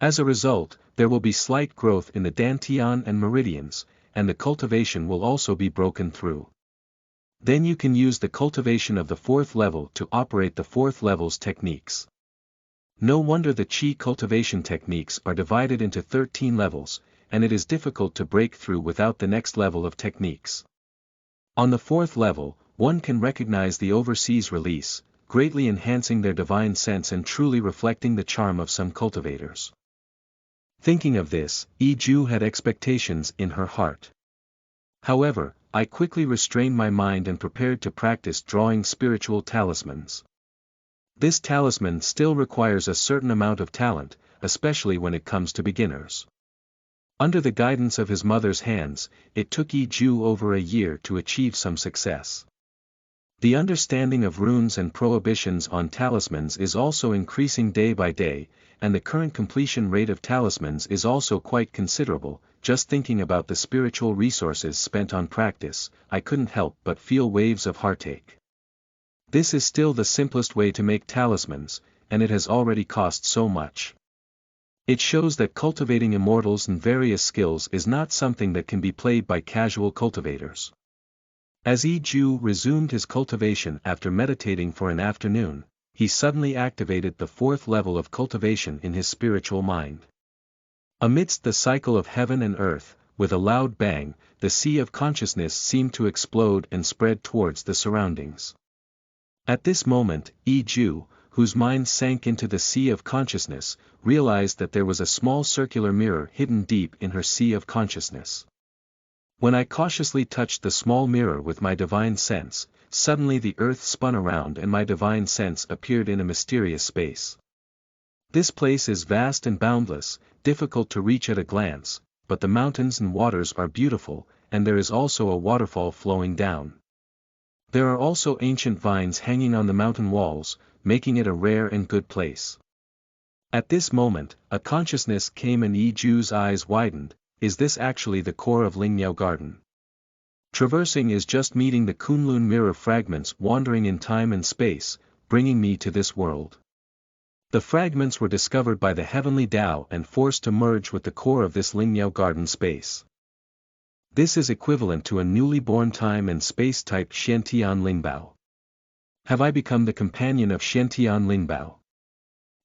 As a result, there will be slight growth in the dantian and meridians, and the cultivation will also be broken through. Then you can use the cultivation of the 4th level to operate the 4th level's techniques. No wonder the qi cultivation techniques are divided into 13 levels, and it is difficult to break through without the next level of techniques. On the 4th level, one can recognize the overseas release, greatly enhancing their divine sense and truly reflecting the charm of some cultivators. Thinking of this, Yi Jue had expectations in her heart. However, I quickly restrained my mind and prepared to practice drawing spiritual talismans. This talisman still requires a certain amount of talent, especially when it comes to beginners. Under the guidance of his mother's hands, it took Yi Jue over a year to achieve some success. The understanding of runes and prohibitions on talismans is also increasing day by day, and the current completion rate of talismans is also quite considerable. Just thinking about the spiritual resources spent on practice, I couldn't help but feel waves of heartache. This is still the simplest way to make talismans, and it has already cost so much. It shows that cultivating immortals and various skills is not something that can be played by casual cultivators. As Yi Jue resumed his cultivation after meditating for an afternoon, he suddenly activated the 4th level of cultivation in his spiritual mind. Amidst the cycle of heaven and earth, with a loud bang, the sea of consciousness seemed to explode and spread towards the surroundings. At this moment, Yi Jue, whose mind sank into the sea of consciousness, realized that there was a small circular mirror hidden deep in her sea of consciousness. When I cautiously touched the small mirror with my divine sense, suddenly the earth spun around and my divine sense appeared in a mysterious space. This place is vast and boundless, difficult to reach at a glance, but the mountains and waters are beautiful, and there is also a waterfall flowing down. There are also ancient vines hanging on the mountain walls, making it a rare and good place. At this moment, a consciousness came and Yi Jue's eyes widened. Is this actually the core of Lingmiao Garden? Traversing is just meeting the Kunlun mirror fragments wandering in time and space, bringing me to this world. The fragments were discovered by the heavenly Tao and forced to merge with the core of this Lingmiao Garden space. This is equivalent to a newly born time and space-type Xiantian Lingbao. Have I become the companion of Xiantian Lingbao?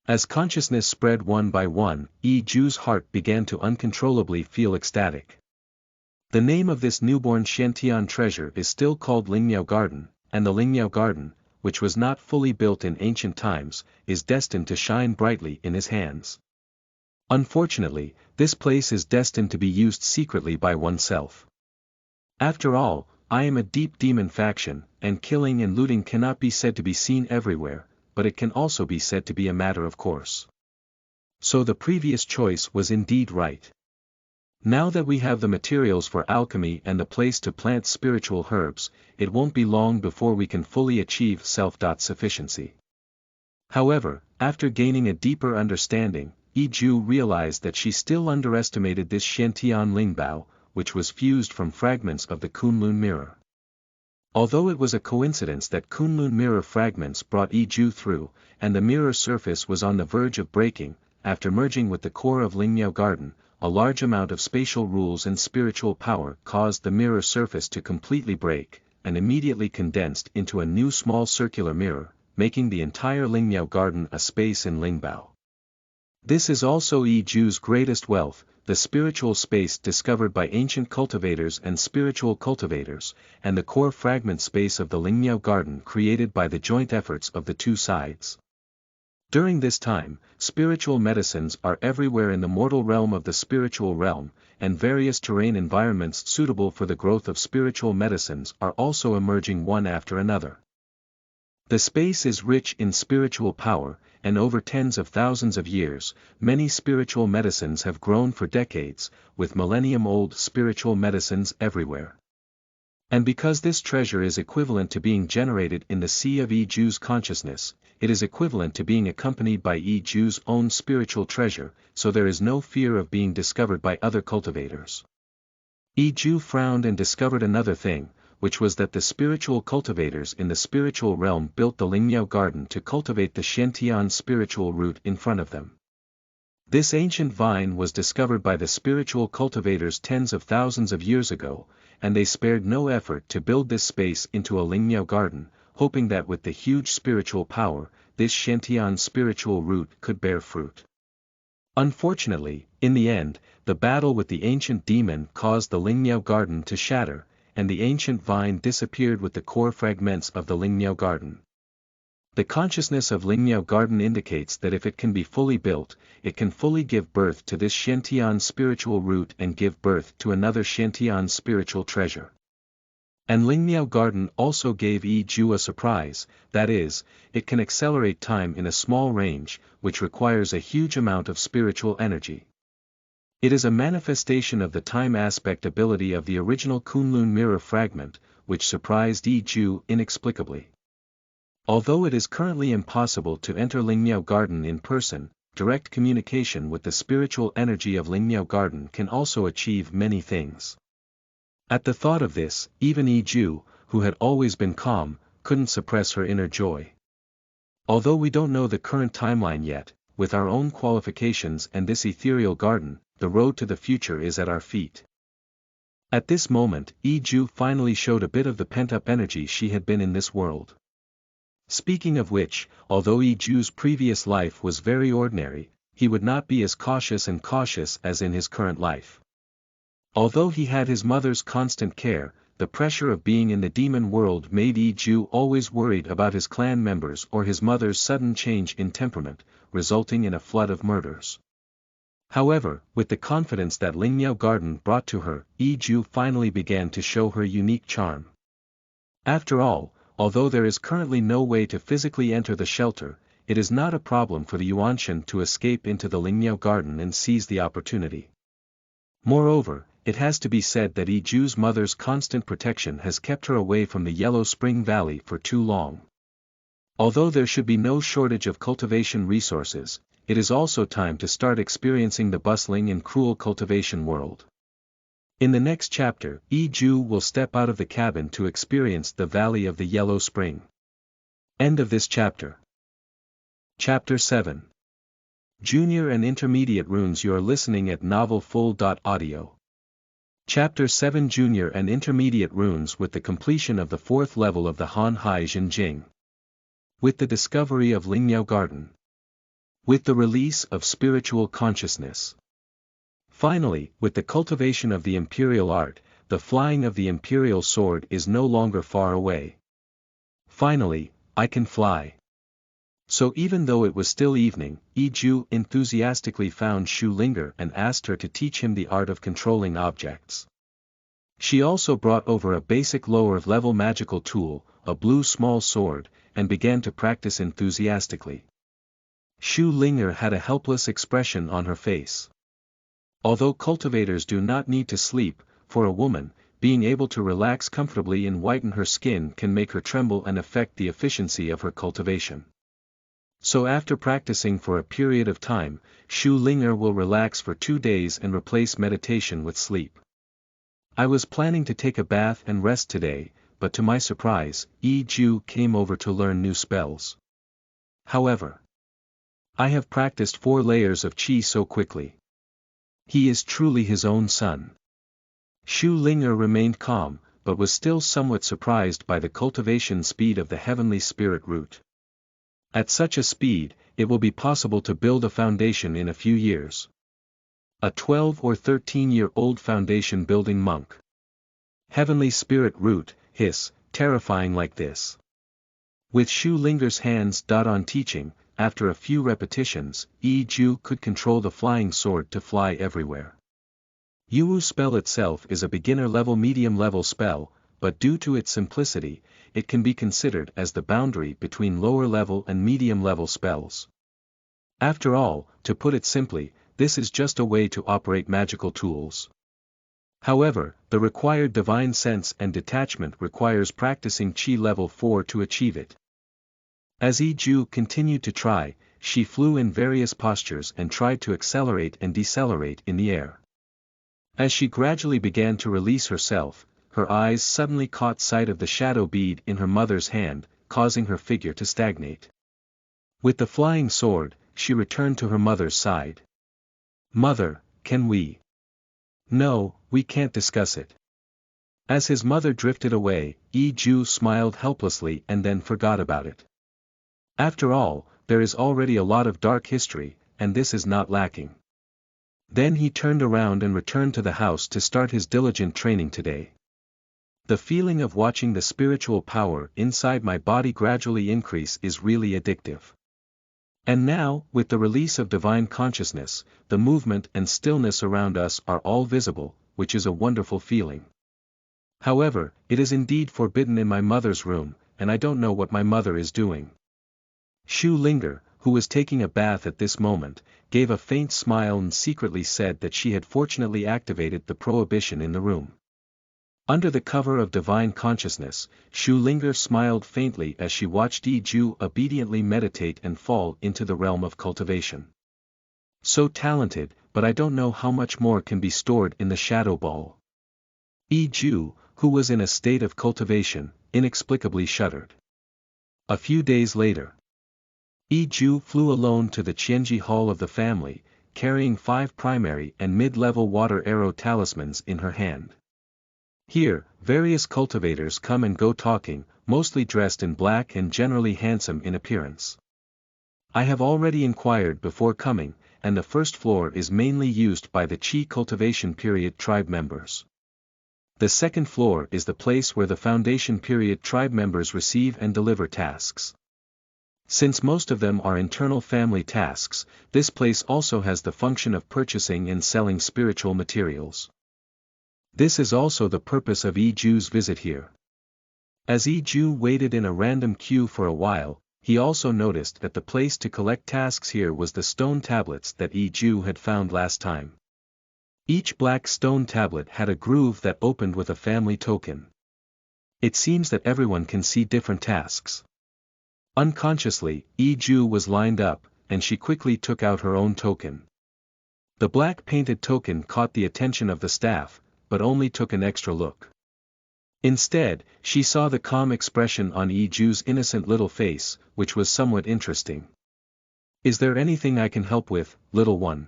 As consciousness spread one by one, Yi Jue's heart began to uncontrollably feel ecstatic. The name of this newborn Xiantian treasure is still called Lingmiao Garden, and the Lingmiao Garden, which was not fully built in ancient times, is destined to shine brightly in his hands. Unfortunately, this place is destined to be used secretly by oneself. After all, I am a deep demon faction, and killing and looting cannot be said to be seen everywhere, but it can also be said to be a matter of course. So the previous choice was indeed right. Now that we have the materials for alchemy and the place to plant spiritual herbs, it won't be long before we can fully achieve self-sufficiency. However, after gaining a deeper understanding, Yi Jue realized that she still underestimated this Xiantian Lingbao, which was fused from fragments of the Kunlun mirror. Although it was a coincidence that Kunlun mirror fragments brought Yi Jue through, and the mirror surface was on the verge of breaking, after merging with the core of Lingmiao Garden, a large amount of spatial rules and spiritual power caused the mirror surface to completely break, and immediately condensed into a new small circular mirror, making the entire Lingmiao Garden a space in Lingbao. This is also Yi Jue's greatest wealth, the spiritual space discovered by ancient cultivators and spiritual cultivators, and the core fragment space of the Lingmiao Garden created by the joint efforts of the two sides. During this time, spiritual medicines are everywhere in the mortal realm of the spiritual realm, and various terrain environments suitable for the growth of spiritual medicines are also emerging one after another. The space is rich in spiritual power, and over tens of thousands of years, many spiritual medicines have grown for decades, with millennium-old spiritual medicines everywhere. And because this treasure is equivalent to being generated in the sea of Yi Jue's consciousness, it is equivalent to being accompanied by Yi Jue's own spiritual treasure, so there is no fear of being discovered by other cultivators. Yi Jue frowned and discovered another thing, which was that the spiritual cultivators in the spiritual realm built the Lingmiao Garden to cultivate the Shentian spiritual root in front of them. This ancient vine was discovered by the spiritual cultivators tens of thousands of years ago, and they spared no effort to build this space into a Lingmiao Garden, hoping that with the huge spiritual power, this Shentian spiritual root could bear fruit. Unfortunately, in the end, the battle with the ancient demon caused the Lingmiao Garden to shatter, and the ancient vine disappeared with the core fragments of the Lingmiao Garden. The consciousness of Lingmiao Garden indicates that if it can be fully built, it can fully give birth to this Shentian spiritual root and give birth to another Shentian spiritual treasure. And Lingmiao Garden also gave Yi Jue a surprise, that is, it can accelerate time in a small range, which requires a huge amount of spiritual energy. It is a manifestation of the time aspect ability of the original Kunlun mirror fragment, which surprised Yi Jue inexplicably. Although it is currently impossible to enter Lingmiao Garden in person, direct communication with the spiritual energy of Lingmiao Garden can also achieve many things. At the thought of this, even Yi Jue, who had always been calm, couldn't suppress her inner joy. Although we don't know the current timeline yet, with our own qualifications and this ethereal garden, the road to the future is at our feet. At this moment, Yi Jue finally showed a bit of the pent-up energy she had been in this world. Speaking of which, although Yi Jue's previous life was very ordinary, he would not be as cautious as in his current life. Although he had his mother's constant care, the pressure of being in the demon world made Yi Jue always worried about his clan members or his mother's sudden change in temperament, resulting in a flood of murders. However, with the confidence that Lingmiao Garden brought to her, Yi Jue finally began to show her unique charm. After all, although there is currently no way to physically enter the shelter, it is not a problem for the Yuanshan to escape into the Lingmiao Garden and seize the opportunity. Moreover, it has to be said that Yi Jue's mother's constant protection has kept her away from the Yellow Spring Valley for too long. Although there should be no shortage of cultivation resources, it is also time to start experiencing the bustling and cruel cultivation world. In the next chapter, Yi Jue will step out of the cabin to experience the Valley of the Yellow Spring. End of this chapter. Chapter 7. Junior and Intermediate Runes. You are listening at novelfull.audio. Chapter 7. Junior and Intermediate Runes. With the completion of the 4th level of the Han Hai Jinjing. With the discovery of Lingmiao Garden. With the release of spiritual consciousness. Finally, with the cultivation of the imperial art, the flying of the imperial sword is no longer far away. Finally, I can fly. So even though it was still evening, Yi Jue enthusiastically found Shu Linger and asked her to teach him the art of controlling objects. She also brought over a basic lower-level magical tool, a blue small sword, and began to practice enthusiastically. Shu Linger had a helpless expression on her face. Although cultivators do not need to sleep, for a woman, being able to relax comfortably and whiten her skin can make her tremble and affect the efficiency of her cultivation. So after practicing for a period of time, Shu Linger will relax for 2 days and replace meditation with sleep. I was planning to take a bath and rest today, but to my surprise, Yi Jue came over to learn new spells. However, I have practiced 4 layers of qi so quickly. He is truly his own son. Shu Linger remained calm, but was still somewhat surprised by the cultivation speed of the heavenly spirit root. At such a speed, it will be possible to build a foundation in a few years. A 12 or 13-year-old foundation building monk. Heavenly spirit root, hiss, terrifying like this. With Shu Linger's hands on teaching, after a few repetitions, Yi Jue could control the flying sword to fly everywhere. Yuwu spell itself is a beginner-level medium-level spell, but due to its simplicity, it can be considered as the boundary between lower-level and medium-level spells. After all, to put it simply, this is just a way to operate magical tools. However, the required divine sense and detachment requires practicing Qi level 4 to achieve it. As Yi Jue continued to try, she flew in various postures and tried to accelerate and decelerate in the air. As she gradually began to release herself, her eyes suddenly caught sight of the shadow bead in her mother's hand, causing her figure to stagnate. With the flying sword, she returned to her mother's side. "Mother, can we?" "No, we can't discuss it." As his mother drifted away, Yi Jue smiled helplessly and then forgot about it. After all, there is already a lot of dark history, and this is not lacking. Then he turned around and returned to the house to start his diligent training today. The feeling of watching the spiritual power inside my body gradually increase is really addictive. And now, with the release of divine consciousness, the movement and stillness around us are all visible, which is a wonderful feeling. However, it is indeed forbidden in my mother's room, and I don't know what my mother is doing. Xu Linger, who was taking a bath at this moment, gave a faint smile and secretly said that she had fortunately activated the prohibition in the room. Under the cover of divine consciousness, Xu Linger smiled faintly as she watched Yi Jue obediently meditate and fall into the realm of cultivation. So talented, but I don't know how much more can be stored in the shadow ball. Yi Jue, who was in a state of cultivation, inexplicably shuddered. A few days later, Yi Jue flew alone to the Qianji hall of the family, carrying 5 primary and mid-level water arrow talismans in her hand. Here, various cultivators come and go talking, mostly dressed in black and generally handsome in appearance. I have already inquired before coming, and the first floor is mainly used by the Qi cultivation period tribe members. The second floor is the place where the foundation period tribe members receive and deliver tasks. Since most of them are internal family tasks, this place also has the function of purchasing and selling spiritual materials. This is also the purpose of Yi Jue's visit here. As Yi Jue waited in a random queue for a while, he also noticed that the place to collect tasks here was the stone tablets that Yi Jue had found last time. Each black stone tablet had a groove that opened with a family token. It seems that everyone can see different tasks. Unconsciously, Yi Jue was lined up, and she quickly took out her own token. The black painted token caught the attention of the staff, but only took an extra look. Instead, she saw the calm expression on Yi Jue's innocent little face, which was somewhat interesting. "Is there anything I can help with, little one?"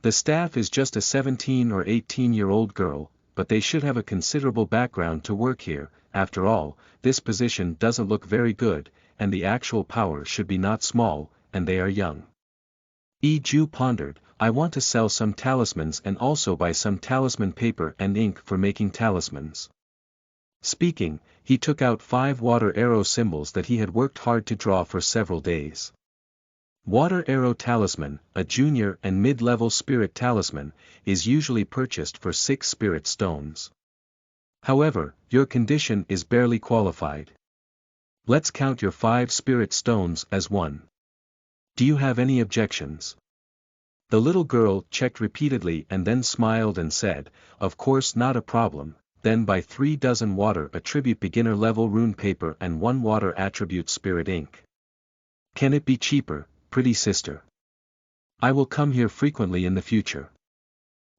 The staff is just a 17 or 18-year-old girl, but they should have a considerable background to work here. After all, this position doesn't look very good, and the actual power should be not small, and they are young. Yi Jue pondered, "I want to sell some talismans and also buy some talisman paper and ink for making talismans." Speaking, he took out 5 water arrow symbols that he had worked hard to draw for several days. Water arrow talisman, a junior and mid-level spirit talisman, is usually purchased for 6 spirit stones. However, your condition is barely qualified. Let's count your 5 spirit stones as 1. Do you have any objections? The little girl checked repeatedly and then smiled and said, "Of course, not a problem." Then buy 3 dozen water attribute beginner level rune paper and 1 water attribute spirit ink. Can it be cheaper, pretty sister? I will come here frequently in the future.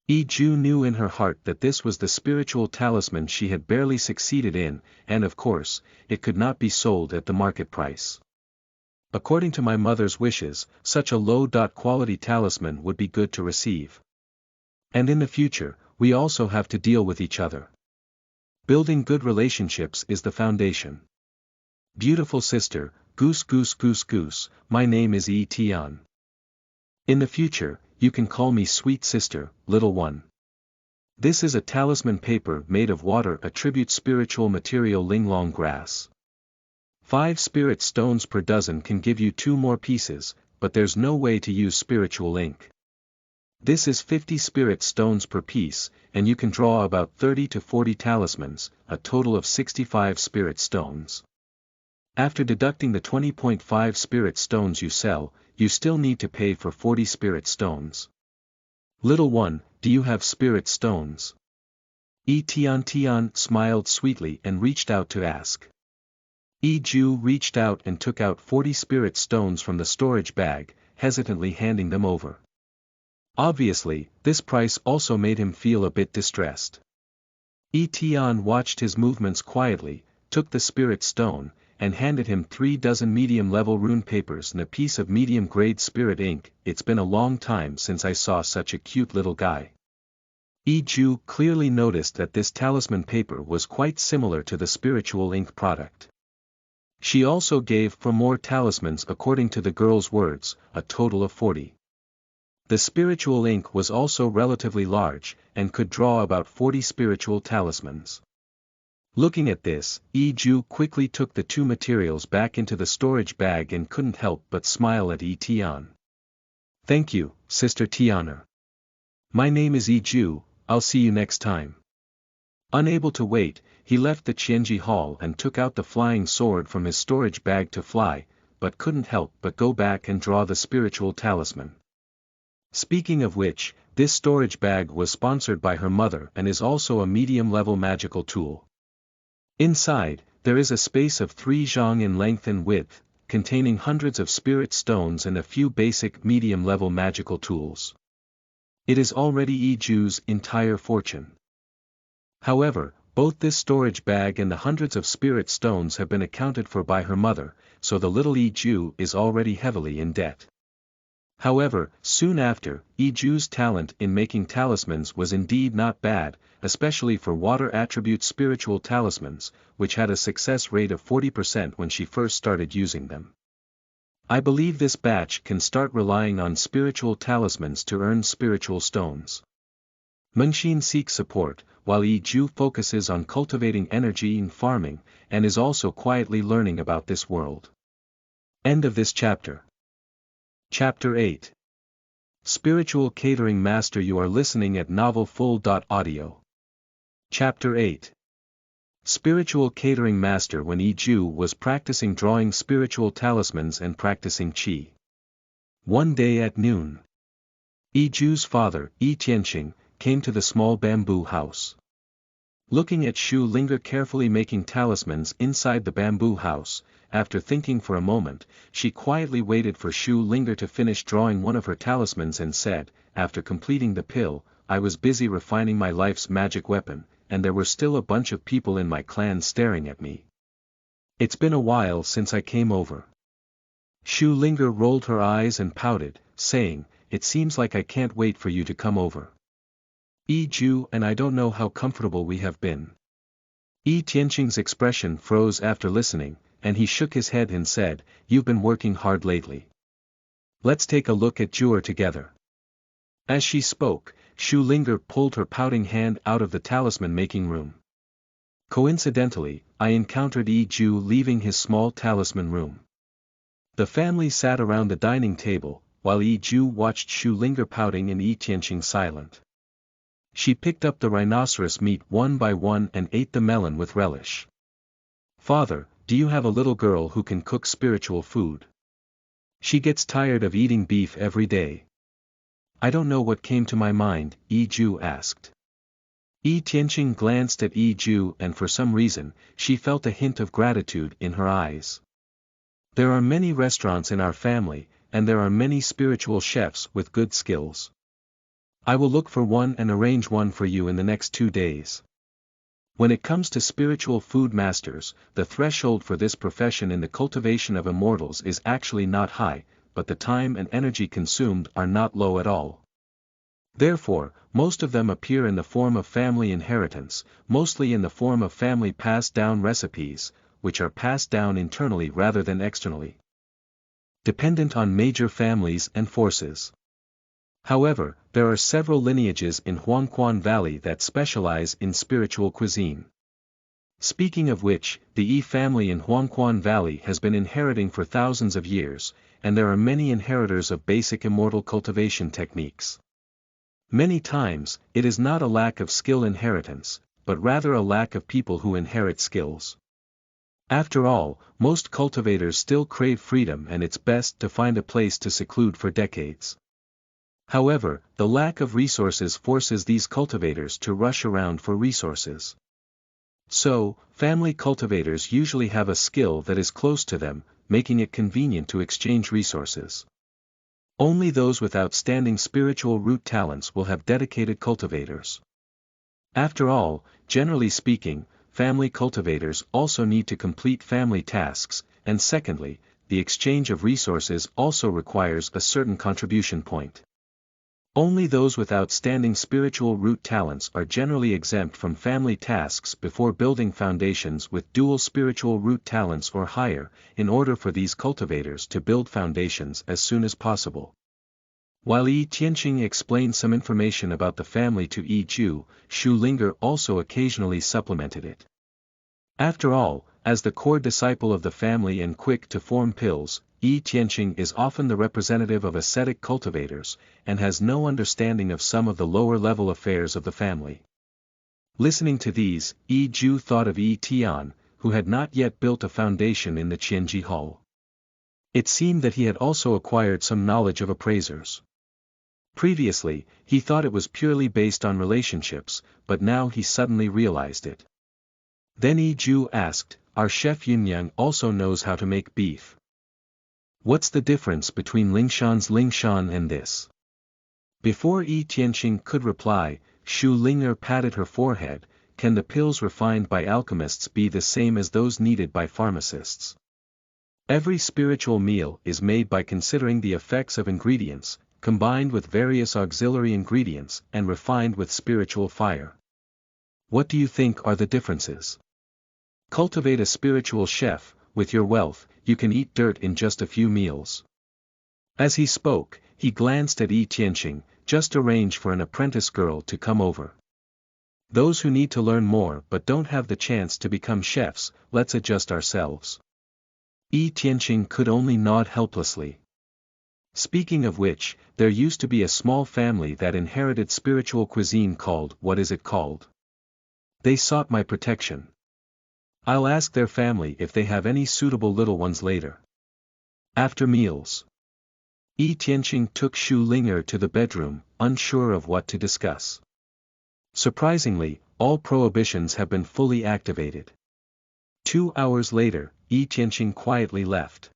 Yi Jue knew in her heart that this was the spiritual talisman she had barely succeeded in, and of course, it could not be sold at the market price. According to my mother's wishes, such a low-quality talisman would be good to receive. And in the future, we also have to deal with each other. Building good relationships is the foundation. Beautiful sister, goose goose goose goose, my name is Yi Tian. In the future, you can call me sweet sister, little one. This is a talisman paper made of water attribute spiritual material linglong grass. 5 spirit stones per dozen can give you 2 more pieces, but there's no way to use spiritual ink. This is 50 spirit stones per piece, and you can draw about 30 to 40 talismans, a total of 65 spirit stones. After deducting the 20.5 spirit stones you sell, you still need to pay for 40 spirit stones. Little one, do you have spirit stones? Tian smiled sweetly and reached out to ask. Yi Jue reached out and took out 40 spirit stones from the storage bag, hesitantly handing them over. Obviously, this price also made him feel a bit distressed. Tian watched his movements quietly, took the spirit stone, and handed him 3 dozen medium-level rune papers and a piece of medium-grade spirit ink. It's been a long time since I saw such a cute little guy. Yi Jue clearly noticed that this talisman paper was quite similar to the spiritual ink product. She also gave for more talismans according to the girl's words, a total of 40. The spiritual ink was also relatively large, and could draw about 40 spiritual talismans. Looking at this, Yi Jue quickly took the 2 materials back into the storage bag and couldn't help but smile at Tian. Thank you, Sister Tianer. My name is Yi Jue, I'll see you next time. Unable to wait, he left the Qianji Hall and took out the flying sword from his storage bag to fly, but couldn't help but go back and draw the spiritual talisman. Speaking of which, this storage bag was sponsored by her mother and is also a medium-level magical tool. Inside, there is a space of 3 zhang in length and width, containing hundreds of spirit stones and a few basic medium-level magical tools. It is already Yi Jue's entire fortune. However, both this storage bag and the hundreds of spirit stones have been accounted for by her mother, so the little Yi Jue is already heavily in debt. However, soon after, Yi Jue's talent in making talismans was indeed not bad, especially for water attribute spiritual talismans, which had a success rate of 40% when she first started using them. I believe this batch can start relying on spiritual talismans to earn spiritual stones. Mengxin seeks support, while Yi Jue focuses on cultivating energy and farming, and is also quietly learning about this world. End of this chapter. Chapter 8. Spiritual Catering Master. You are listening at novelfull.audio. Chapter 8. Spiritual Catering Master. When Yi Jue was practicing drawing spiritual talismans and practicing qi. One day at noon, Yi Jue's father, Yi Tianqing, came to the small bamboo house. Looking at Shu Linger carefully making talismans inside the bamboo house, after thinking for a moment, she quietly waited for Shu Linger to finish drawing one of her talismans and said, after completing the pill, I was busy refining my life's magic weapon, and there were still a bunch of people in my clan staring at me. It's been a while since I came over. Shu Linger rolled her eyes and pouted, saying, it seems like I can't wait for you to come over. Yi Jue and I don't know how comfortable we have been. Yi Tianqing's expression froze after listening, and he shook his head and said, you've been working hard lately. Let's take a look at Jure together. As she spoke, Shu Linger pulled her pouting hand out of the talisman-making room. Coincidentally, I encountered Yi Jue leaving his small talisman room. The family sat around the dining table, while Yi Jue watched Shu Linger pouting and Yi Tianqing silent. She picked up the rhinoceros meat one by one and ate the melon with relish. Father, do you have a little girl who can cook spiritual food? She gets tired of eating beef every day. I don't know what came to my mind, Yi Jue asked. Yi Tianqing glanced at Yi Jue and for some reason, she felt a hint of gratitude in her eyes. There are many restaurants in our family, and there are many spiritual chefs with good skills. I will look for one and arrange one for you in the next 2 days. When it comes to spiritual food masters, the threshold for this profession in the cultivation of immortals is actually not high, but the time and energy consumed are not low at all. Therefore, most of them appear in the form of family inheritance, mostly in the form of family passed-down recipes, which are passed down internally rather than externally. Dependent on major families and forces. However, there are several lineages in Huangquan Valley that specialize in spiritual cuisine. Speaking of which, the Yi family in Huangquan Valley has been inheriting for thousands of years, and there are many inheritors of basic immortal cultivation techniques. Many times, it is not a lack of skill inheritance, but rather a lack of people who inherit skills. After all, most cultivators still crave freedom, and it's best to find a place to seclude for decades. However, the lack of resources forces these cultivators to rush around for resources. So, family cultivators usually have a skill that is close to them, making it convenient to exchange resources. Only those with outstanding spiritual root talents will have dedicated cultivators. After all, generally speaking, family cultivators also need to complete family tasks, and secondly, the exchange of resources also requires a certain contribution point. Only those with outstanding spiritual root talents are generally exempt from family tasks before building foundations with dual spiritual root talents or higher, in order for these cultivators to build foundations as soon as possible. While Yi Tianqing explained some information about the family to Yi Jue, Shu Linger also occasionally supplemented it. After all, as the core disciple of the family and quick to form pills, Yi Tianqing is often the representative of ascetic cultivators, and has no understanding of some of the lower-level affairs of the family. Listening to these, Yi Jue thought of Yi Tian, who had not yet built a foundation in the Qianji Hall. It seemed that he had also acquired some knowledge of appraisers. Previously, he thought it was purely based on relationships, but now he suddenly realized it. Then Yi Jue asked, "Our chef Yunyang also knows how to make beef. What's the difference between Lingshan's Lingshan and this?" Before Yi Tianqing could reply, Shu Linger patted her forehead. "Can the pills refined by alchemists be the same as those needed by pharmacists? Every spiritual meal is made by considering the effects of ingredients, combined with various auxiliary ingredients and refined with spiritual fire. What do you think are the differences? Cultivate a spiritual chef. With your wealth, you can eat dirt in just a few meals." As he spoke, he glanced at Yi Tianqing. "Just arrange for an apprentice girl to come over. Those who need to learn more but don't have the chance to become chefs, let's adjust ourselves." Yi Tianqing could only nod helplessly. Speaking of which, there used to be a small family that inherited spiritual cuisine called, what is it called? They sought my protection. I'll ask their family if they have any suitable little ones later. After meals, Yi Tianqing took Shu Linger to the bedroom, unsure of what to discuss. Surprisingly, all prohibitions have been fully activated. 2 hours later, Yi Tianqing quietly left.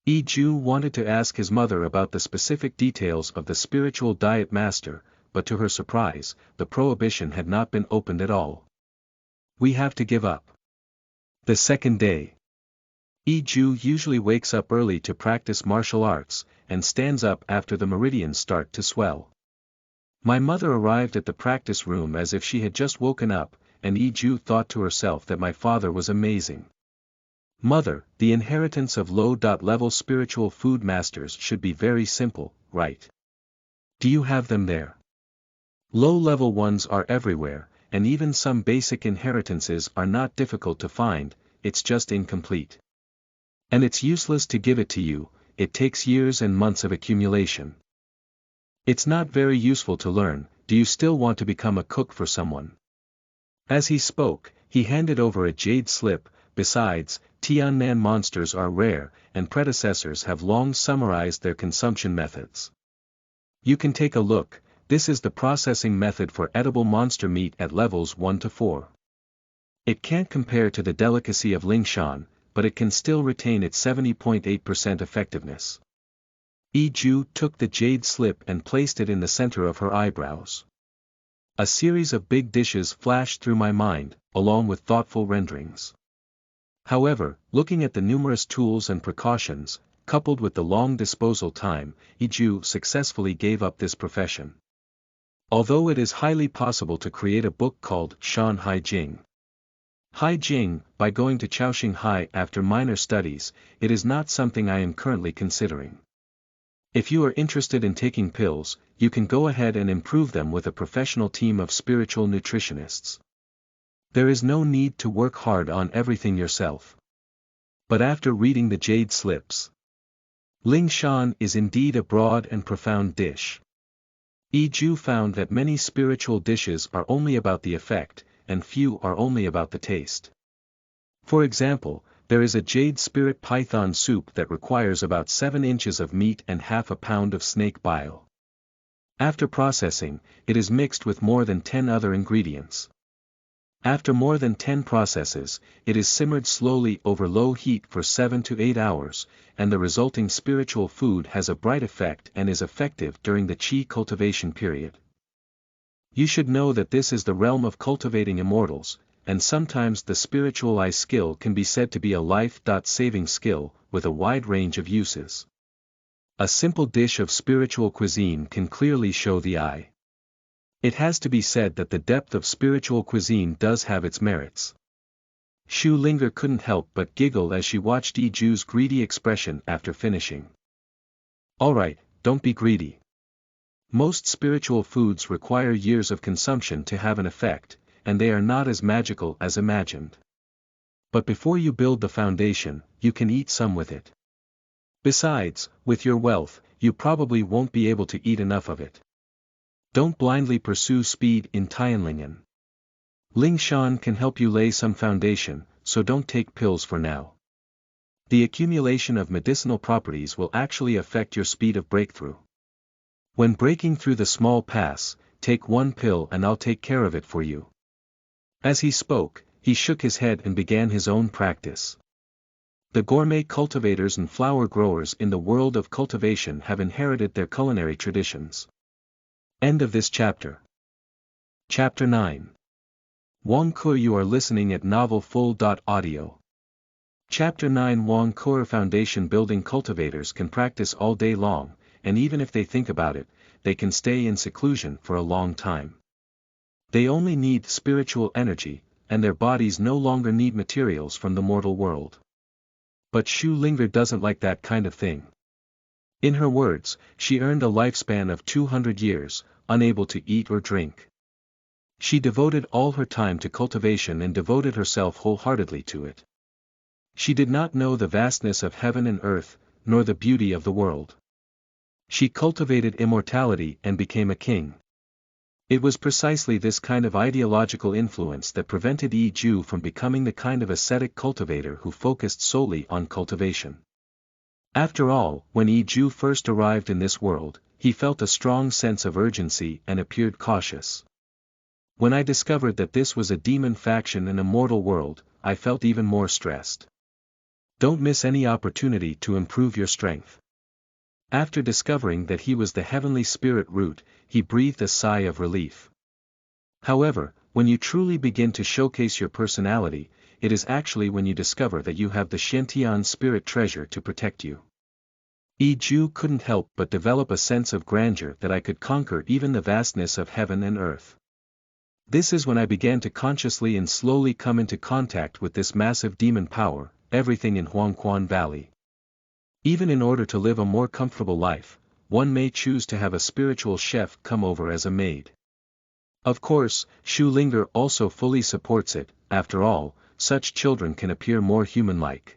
Yi Jue wanted to ask his mother about the specific details of the spiritual diet master, but to her surprise, the prohibition had not been opened at all. "We have to give up." The second day, Yi Jue usually wakes up early to practice martial arts, and stands up after the meridians start to swell. My mother arrived at the practice room as if she had just woken up, and Yi Jue thought to herself that my father was amazing. "Mother, the inheritance of low-level spiritual food masters should be very simple, right? Do you have them there? Low-level ones are everywhere, and even some basic inheritances are not difficult to find, it's just incomplete. And it's useless to give it to you, it takes years and months of accumulation. It's not very useful to learn. Do you still want to become a cook for someone?" As he spoke, he handed over a jade slip. "Besides, Tiannan monsters are rare, and predecessors have long summarized their consumption methods. You can take a look. This is the processing method for edible monster meat at levels 1 to 4. It can't compare to the delicacy of Lingshan, but it can still retain its 70.8% effectiveness." Yi Jue took the jade slip and placed it in the center of her eyebrows. A series of big dishes flashed through my mind, along with thoughtful renderings. However, looking at the numerous tools and precautions, coupled with the long disposal time, Yi Jue successfully gave up this profession. Although it is highly possible to create a book called Shan Hai Jing. Hai Jing, by going to Chaoxinghai after minor studies, it is not something I am currently considering. If you are interested in taking pills, you can go ahead and improve them with a professional team of spiritual nutritionists. There is no need to work hard on everything yourself. But after reading the jade slips, Lingshan is indeed a broad and profound dish. Yi Jue found that many spiritual dishes are only about the effect, and few are only about the taste. For example, there is a jade spirit python soup that requires about 7 inches of meat and half a pound of snake bile. After processing, it is mixed with more than 10 other ingredients. After more than 10 processes, it is simmered slowly over low heat for 7 to 8 hours, and the resulting spiritual food has a bright effect and is effective during the Qi cultivation period. You should know that this is the realm of cultivating immortals, and sometimes the spiritual eye skill can be said to be a life-saving skill, with a wide range of uses. A simple dish of spiritual cuisine can clearly show the eye. It has to be said that the depth of spiritual cuisine does have its merits. Xu Ling'er couldn't help but giggle as she watched Yi Jue's greedy expression after finishing. Alright, don't be greedy. Most spiritual foods require years of consumption to have an effect, and they are not as magical as imagined. But before you build the foundation, you can eat some with it. Besides, with your wealth, you probably won't be able to eat enough of it. Don't blindly pursue speed in Tianlingen. Ling Shan can help you lay some foundation, so don't take pills for now. The accumulation of medicinal properties will actually affect your speed of breakthrough. When breaking through the small pass, take one pill and I'll take care of it for you. As he spoke, he shook his head and began his own practice. The gourmet cultivators and flower growers in the world of cultivation have inherited their culinary traditions. End of this chapter. Chapter 9. Wang Ke. You are listening at novelfull.audio. Chapter 9. Wang Ke. Foundation building. Cultivators can practice all day long, and even if they think about it, they can stay in seclusion for a long time. They only need spiritual energy, and their bodies no longer need materials from the mortal world. But Xu Ling'er doesn't like that kind of thing. In her words, she earned a lifespan of 200 years, unable to eat or drink. She devoted all her time to cultivation and devoted herself wholeheartedly to it. She did not know the vastness of heaven and earth, nor the beauty of the world. She cultivated immortality and became a king. It was precisely this kind of ideological influence that prevented Yi Jue from becoming the kind of ascetic cultivator who focused solely on cultivation. After all, when Yi Jue first arrived in this world, he felt a strong sense of urgency and appeared cautious. When I discovered that this was a demon faction in a mortal world, I felt even more stressed. Don't miss any opportunity to improve your strength. After discovering that he was the heavenly spirit root, he breathed a sigh of relief. However, when you truly begin to showcase your personality, it is actually when you discover that you have the Shantian spirit treasure to protect you. Yi Jue couldn't help but develop a sense of grandeur that I could conquer even the vastness of heaven and earth. This is when I began to consciously and slowly come into contact with this massive demon power, everything in Huangquan Valley. Even in order to live a more comfortable life, one may choose to have a spiritual chef come over as a maid. Of course, Xu Ling'er also fully supports it. After all, such children can appear more human-like.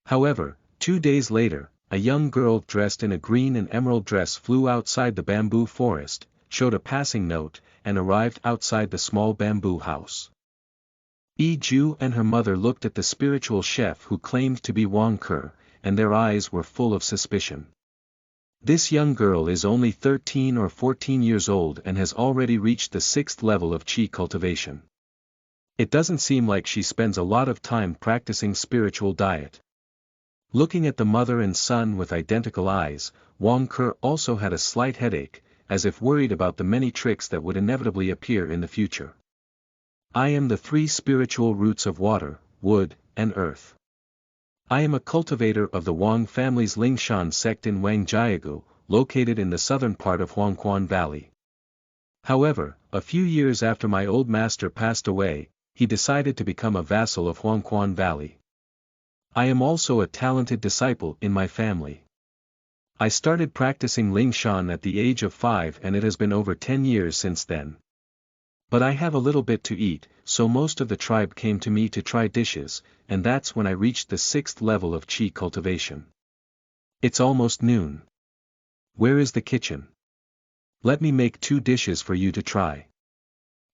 However, 2 days later, a young girl dressed in a green and emerald dress flew outside the bamboo forest, showed a passing note, and arrived outside the small bamboo house. Yi Jue and her mother looked at the spiritual chef who claimed to be Wang Ke, and their eyes were full of suspicion. This young girl is only 13 or 14 years old and has already reached the 6th level of Qi cultivation. It doesn't seem like she spends a lot of time practicing spiritual diet. Looking at the mother and son with identical eyes, Wang Ke also had a slight headache, as if worried about the many tricks that would inevitably appear in the future. I am the 3 spiritual roots of water, wood, and earth. I am a cultivator of the Wang family's Lingshan sect in Wang Jiagu, located in the southern part of Huangquan Valley. However, a few years after my old master passed away, he decided to become a vassal of Huangquan Valley. I am also a talented disciple in my family. I started practicing Lingshan at the age of 5 and it has been over 10 years since then. But I have a little bit to eat, so most of the tribe came to me to try dishes, and that's when I reached the 6th level of Qi cultivation. It's almost noon. Where is the kitchen? Let me make 2 dishes for you to try.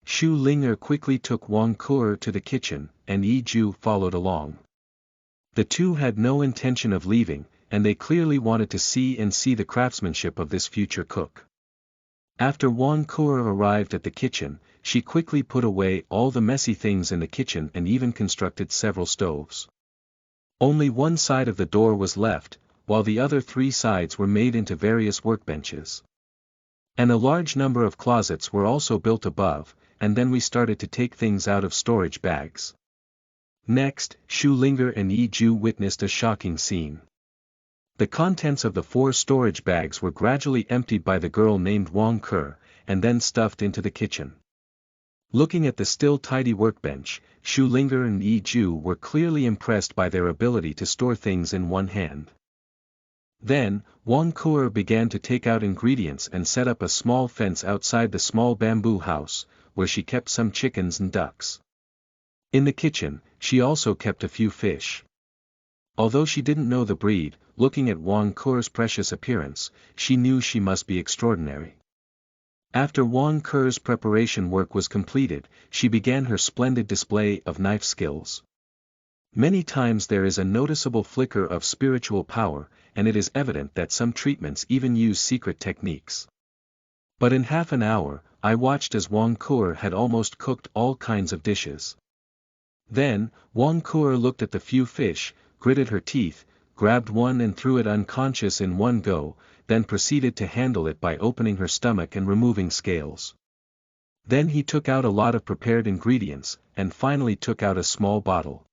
Xu Ling'er quickly took Wang Ke to the kitchen, and Yi Jue followed along. The two had no intention of leaving, and they clearly wanted to see the craftsmanship of this future cook. After Wang Kuo arrived at the kitchen, she quickly put away all the messy things in the kitchen and even constructed several stoves. Only one side of the door was left, while the other three sides were made into various workbenches. And a large number of closets were also built above, and then we started to take things out of storage bags. Next, Shu Linger and Yi Jue witnessed a shocking scene. The contents of the 4 storage bags were gradually emptied by the girl named Wang Kuo, and then stuffed into the kitchen. Looking at the still tidy workbench, Shu Linger and Yi Jue were clearly impressed by their ability to store things in one hand. Then, Wang Kuo began to take out ingredients and set up a small fence outside the small bamboo house, where she kept some chickens and ducks. In the kitchen, she also kept a few fish. Although she didn't know the breed, looking at Wang Kuo's precious appearance, she knew she must be extraordinary. After Wang Kuo's preparation work was completed, she began her splendid display of knife skills. Many times there is a noticeable flicker of spiritual power, and it is evident that some treatments even use secret techniques. But in half an hour, I watched as Wang Kuo had almost cooked all kinds of dishes. Then, Wang Kuo looked at the few fish, gritted her teeth, grabbed one and threw it unconscious in one go, then proceeded to handle it by opening her stomach and removing scales. Then he took out a lot of prepared ingredients, and finally took out a small bottle.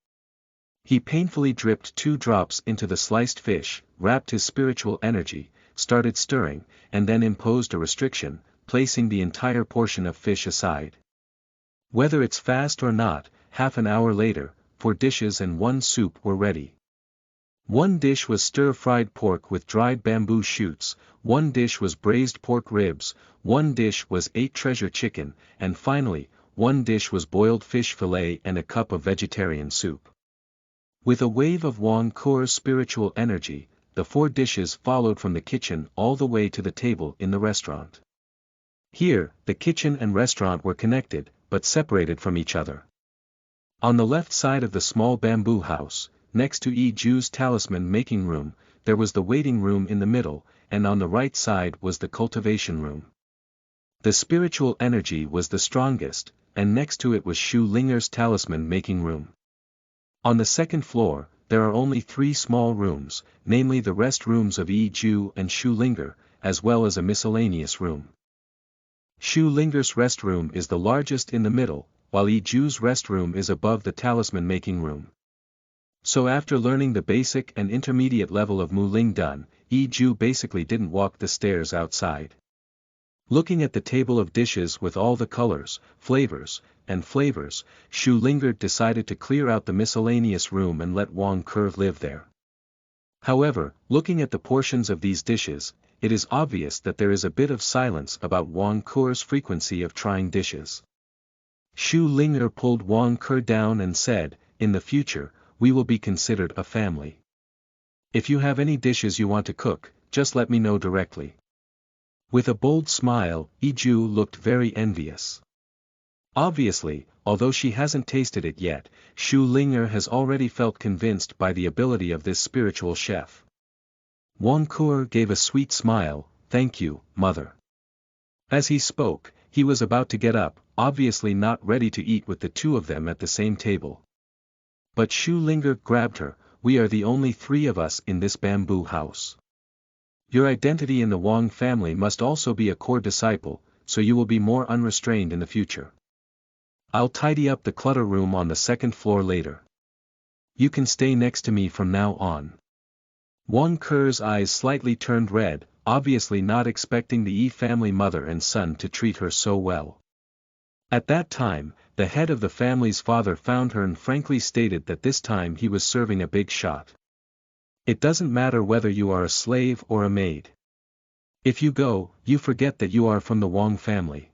He painfully dripped 2 drops into the sliced fish, wrapped his spiritual energy, started stirring, and then imposed a restriction, placing the entire portion of fish aside. Whether it's fast or not, half an hour later, 4 dishes and 1 soup were ready. One dish was stir-fried pork with dried bamboo shoots, 1 dish was braised pork ribs, 1 dish was 8 treasure chicken, and finally, 1 dish was boiled fish fillet and a cup of vegetarian soup. With a wave of Wang Kuo's spiritual energy, the 4 dishes followed from the kitchen all the way to the table in the restaurant. Here, the kitchen and restaurant were connected, but separated from each other. On the left side of the small bamboo house, next to Yi Jue's talisman making room, there was the waiting room in the middle, and on the right side was the cultivation room. The spiritual energy was the strongest, and next to it was Shu Linger's talisman making room. On the second floor, there are only 3 small rooms, namely the rest rooms of Yi Jue and Shu Linger, as well as a miscellaneous room. Shu Linger's rest room is the largest in the middle, while Yi Jue's rest room is above the talisman making room. So after learning the basic and intermediate level of Mu Ling Dun, Yi Jue basically didn't walk the stairs outside. Looking at the table of dishes with all the colors, flavors, Shu Linger decided to clear out the miscellaneous room and let Wang Kuo live there. However, looking at the portions of these dishes, it is obvious that there is a bit of silence about Wang Kuo's frequency of trying dishes. Shu Linger pulled Wang Kuo down and said, "In the future, we will be considered a family. If you have any dishes you want to cook, just let me know directly." With a bold smile, Yi Jue looked very envious. Obviously, although she hasn't tasted it yet, Shu Linger has already felt convinced by the ability of this spiritual chef. Wang Kuo gave a sweet smile, "Thank you, mother." As he spoke, he was about to get up, obviously not ready to eat with the 2 of them at the same table. But Shu Linger grabbed her, "We are the only 3 of us in this bamboo house. Your identity in the Wang family must also be a core disciple, so you will be more unrestrained in the future. I'll tidy up the clutter room on the 2nd floor later. You can stay next to me from now on." Wang Kuo's eyes slightly turned red, obviously not expecting the Yi family mother and son to treat her so well. At that time, the head of the family's father found her and frankly stated that this time he was serving a big shot. "It doesn't matter whether you are a slave or a maid. If you go, you forget that you are from the Wang family."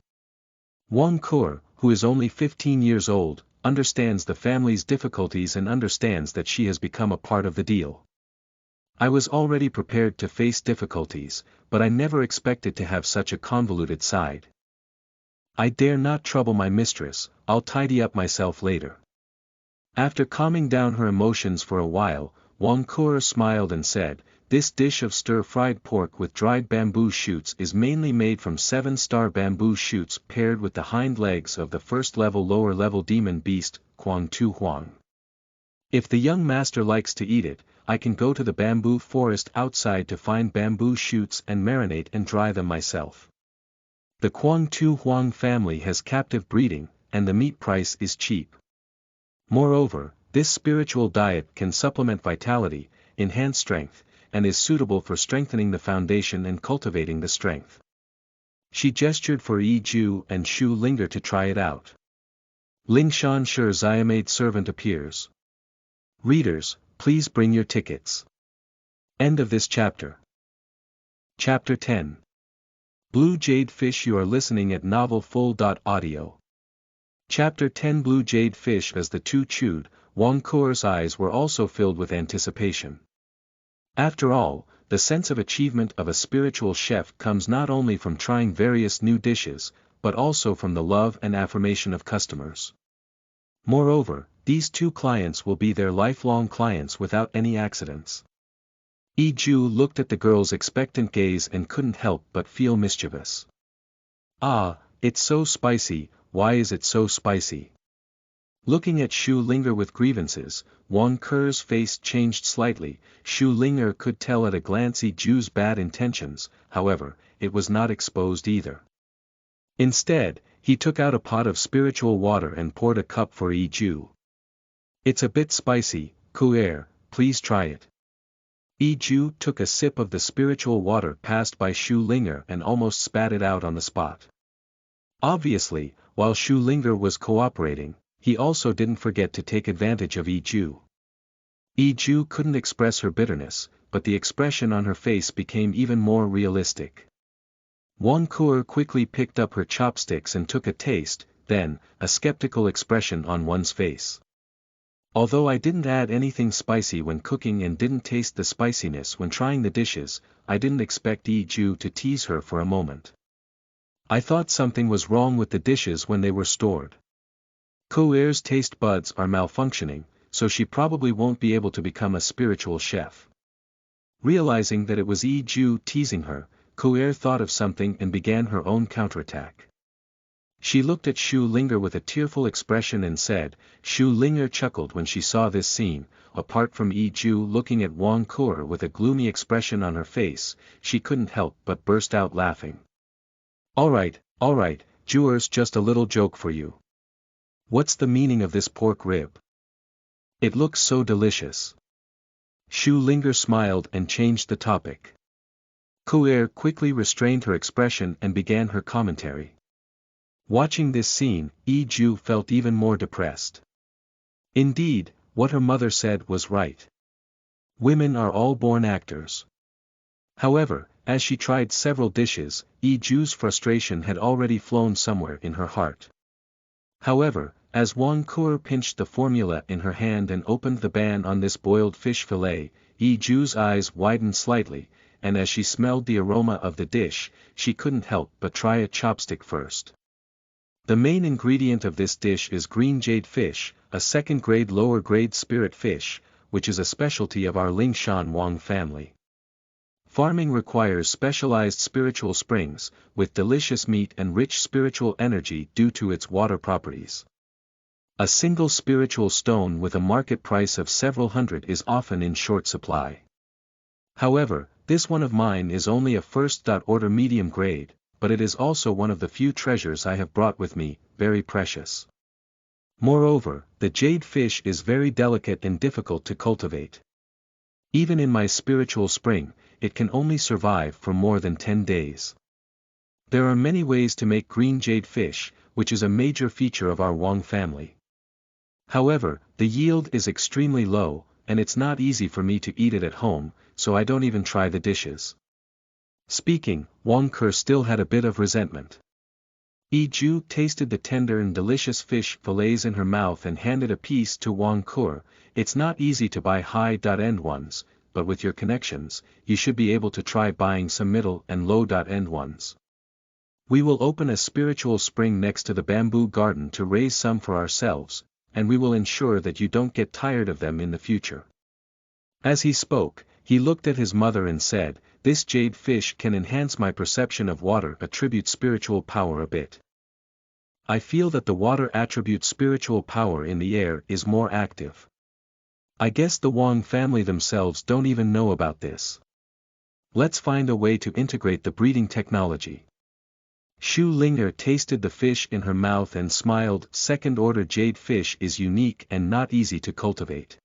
Wang Kuo, who is only 15 years old, understands the family's difficulties and understands that she has become a part of the deal. "I was already prepared to face difficulties, but I never expected to have such a convoluted side. I dare not trouble my mistress, I'll tidy up myself later." After calming down her emotions for a while, Wang Kuo smiled and said, this dish of stir-fried pork with dried bamboo shoots is mainly made from 7-star bamboo shoots paired with the hind legs of the first-level lower-level demon beast, Huang Tu Huang. If the young master likes to eat it, I can go to the bamboo forest outside to find bamboo shoots and marinate and dry them myself. The Huang Tu Huang family has captive breeding, and the meat price is cheap. Moreover, this spiritual diet can supplement vitality, enhance strength, and is suitable for strengthening the foundation and cultivating the strength. She gestured for Yi Jue and Shu Linger to try it out. Lingshan Shi's Xiamade servant appears. Readers, please bring your tickets. End of this chapter. Chapter 10. Blue Jade Fish. You are listening at novelfull.audio. Chapter 10. Blue Jade Fish. As the two chewed, Wang Kuer's eyes were also filled with anticipation. After all, the sense of achievement of a spiritual chef comes not only from trying various new dishes, but also from the love and affirmation of customers. Moreover, these two clients will be their lifelong clients without any accidents. Yi Jue looked at the girl's expectant gaze and couldn't help but feel mischievous. Ah, it's so spicy, why is it so spicy? Looking at Shu Linger with grievances, Wang Kuer's face changed slightly. Shu Linger could tell at a glance Yi Jue's bad intentions, however, it was not exposed either. Instead, he took out a pot of spiritual water and poured a cup for Yi Jue. It's a bit spicy, Kuer, please try it. Yi Jue took a sip of the spiritual water passed by Shu Linger and almost spat it out on the spot. Obviously, while Shu Linger was cooperating, he also didn't forget to take advantage of Yi Jue. Yi Jue couldn't express her bitterness, but the expression on her face became even more realistic. Wang Kuer quickly picked up her chopsticks and took a taste, then, a skeptical expression on one's face. Although I didn't add anything spicy when cooking and didn't taste the spiciness when trying the dishes, I didn't expect Yi Jue to tease her for a moment. I thought something was wrong with the dishes when they were stored. Kuer's taste buds are malfunctioning, so she probably won't be able to become a spiritual chef. Realizing that it was Yi Jue teasing her, Kuer thought of something and began her own counterattack. She looked at Shu Linger with a tearful expression and said. Shu Linger chuckled when she saw this scene. Apart from Yi Jue looking at Wang Kuer with a gloomy expression on her face, she couldn't help but burst out laughing. Alright, Jue's just a little joke for you. What's the meaning of this pork rib? It looks so delicious. Shu Linger smiled and changed the topic. Kuer quickly restrained her expression and began her commentary. Watching this scene, Yi Jue felt even more depressed. Indeed, what her mother said was right. Women are all born actors. However, as she tried several dishes, Yi Jue's frustration had already flown somewhere in her heart. However, as Wang Kuer pinched the formula in her hand and opened the ban on this boiled fish fillet, Yi Jue's eyes widened slightly, and as she smelled the aroma of the dish, she couldn't help but try a chopstick first. The main ingredient of this dish is green jade fish, a second-grade lower-grade spirit fish, which is a specialty of our Lingshan Wang family. Farming requires specialized spiritual springs, with delicious meat and rich spiritual energy due to its water properties. A single spiritual stone with a market price of several hundred is often in short supply. However, this one of mine is only a first-order medium grade, but it is also one of the few treasures I have brought with me, very precious. Moreover, the jade fish is very delicate and difficult to cultivate. Even in my spiritual spring, it can only survive for more than 10 days. There are many ways to make green jade fish, which is a major feature of our Wang family. However, the yield is extremely low, and it's not easy for me to eat it at home, so I don't even try the dishes. Speaking, Wang Kuer still had a bit of resentment. Yi Jue tasted the tender and delicious fish fillets in her mouth and handed a piece to Wang Kuer. It's not easy to buy high-end ones, but with your connections, you should be able to try buying some middle and low-end ones. We will open a spiritual spring next to the bamboo garden to raise some for ourselves, and we will ensure that you don't get tired of them in the future. As he spoke, he looked at his mother and said, "This jade fish can enhance my perception of water attribute spiritual power a bit. I feel that the water attribute spiritual power in the air is more active. I guess the Wang family themselves don't even know about this. Let's find a way to integrate the breeding technology." Shu Ling'er tasted the fish in her mouth and smiled. Second-order jade fish is unique and not easy to cultivate.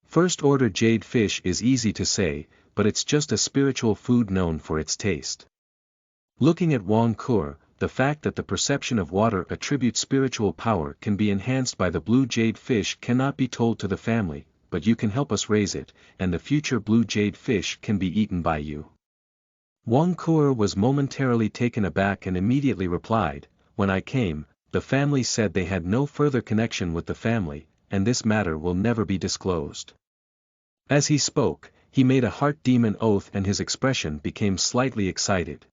First-order jade fish is easy to say, but it's just a spiritual food known for its taste. Looking at Wang Kur, the fact that the perception of water attributes spiritual power can be enhanced by the blue jade fish cannot be told to the family, but you can help us raise it, and the future blue jade fish can be eaten by you. Wang Kur was momentarily taken aback and immediately replied, "When I came, the family said they had no further connection with the family, and this matter will never be disclosed." As he spoke, he made a heart demon oath and his expression became slightly excited.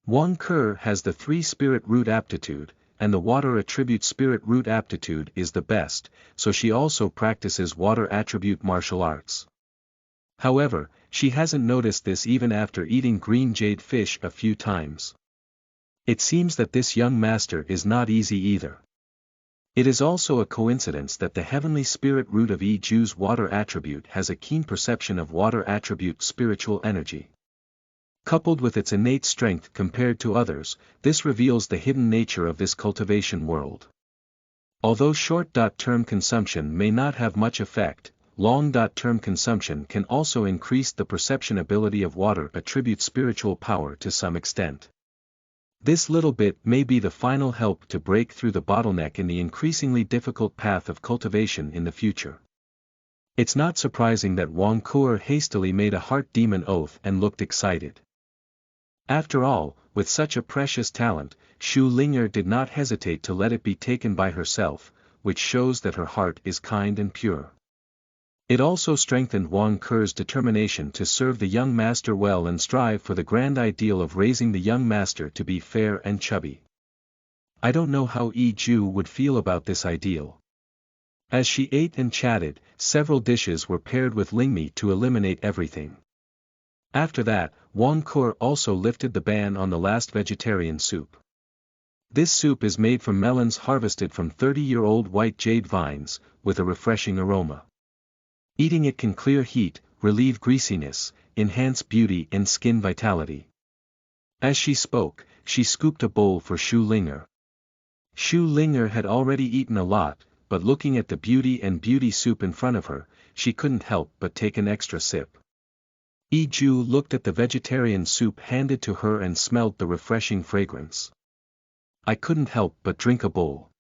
Wang Kur has the 3 spirit root aptitude, and the water attribute spirit root aptitude is the best, so she also practices water attribute martial arts. However, she hasn't noticed this even after eating green jade fish a few times. It seems that this young master is not easy either. It is also a coincidence that the heavenly spirit root of Yi Jue's water attribute has a keen perception of water attribute spiritual energy. Coupled with its innate strength compared to others, this reveals the hidden nature of this cultivation world. Although short-term consumption may not have much effect, long-term consumption can also increase the perception ability of water attribute spiritual power to some extent. This little bit may be the final help to break through the bottleneck in the increasingly difficult path of cultivation in the future. It's not surprising that Wang Kur hastily made a heart demon oath and looked excited. After all, with such a precious talent, Shu Ling'er did not hesitate to let it be taken by herself, which shows that her heart is kind and pure. It also strengthened Wang Kur's determination to serve the young master well and strive for the grand ideal of raising the young master to be fair and chubby. I don't know how Yi Jue would feel about this ideal. As she ate and chatted, several dishes were paired with Lingmi to eliminate everything. After that, Wang Kur also lifted the ban on the last vegetarian soup. This soup is made from melons harvested from 30-year-old white jade vines, with a refreshing aroma. Eating it can clear heat, relieve greasiness, enhance beauty and skin vitality. As she spoke, she scooped a bowl for Shu Ling'er. Shu Ling'er had already eaten a lot, but looking at the beauty soup in front of her, she couldn't help but take an extra sip. Yi Jue looked at the vegetarian soup handed to her and smelled the refreshing fragrance. "I couldn't help but drink a bowl."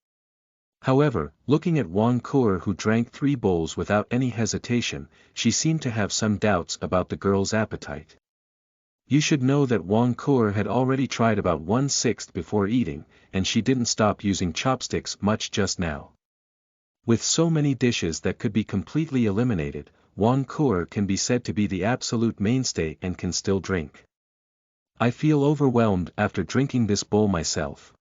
However, looking at Wang Kur who drank 3 bowls without any hesitation, she seemed to have some doubts about the girl's appetite. You should know that Wang Kur had already tried about 1/6 before eating, and she didn't stop using chopsticks much just now. With so many dishes that could be completely eliminated, Wang Kur can be said to be the absolute mainstay and can still drink. "I feel overwhelmed after drinking this bowl myself."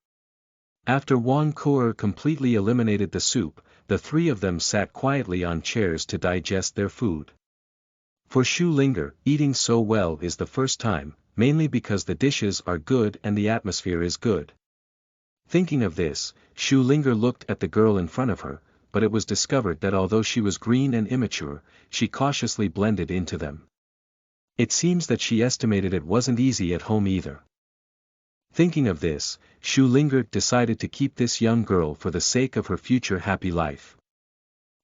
After Wang Kur completely eliminated the soup, the 3 of them sat quietly on chairs to digest their food. For Shu Ling'er, eating so well is the first time, mainly because the dishes are good and the atmosphere is good. Thinking of this, Shu Ling'er looked at the girl in front of her, but it was discovered that although she was green and immature, she cautiously blended into them. It seems that she estimated it wasn't easy at home either. Thinking of this, Shu Ling'er decided to keep this young girl for the sake of her future happy life.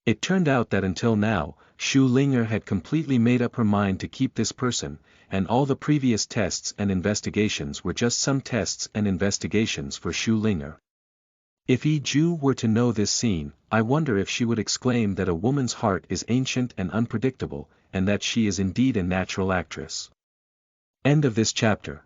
It turned out that until now, Shu Ling'er had completely made up her mind to keep this person, and all the previous tests and investigations were just some tests and investigations for Shu Ling'er. If Yi Jue were to know this scene, I wonder if she would exclaim that a woman's heart is ancient and unpredictable, and that she is indeed a natural actress. End of this chapter.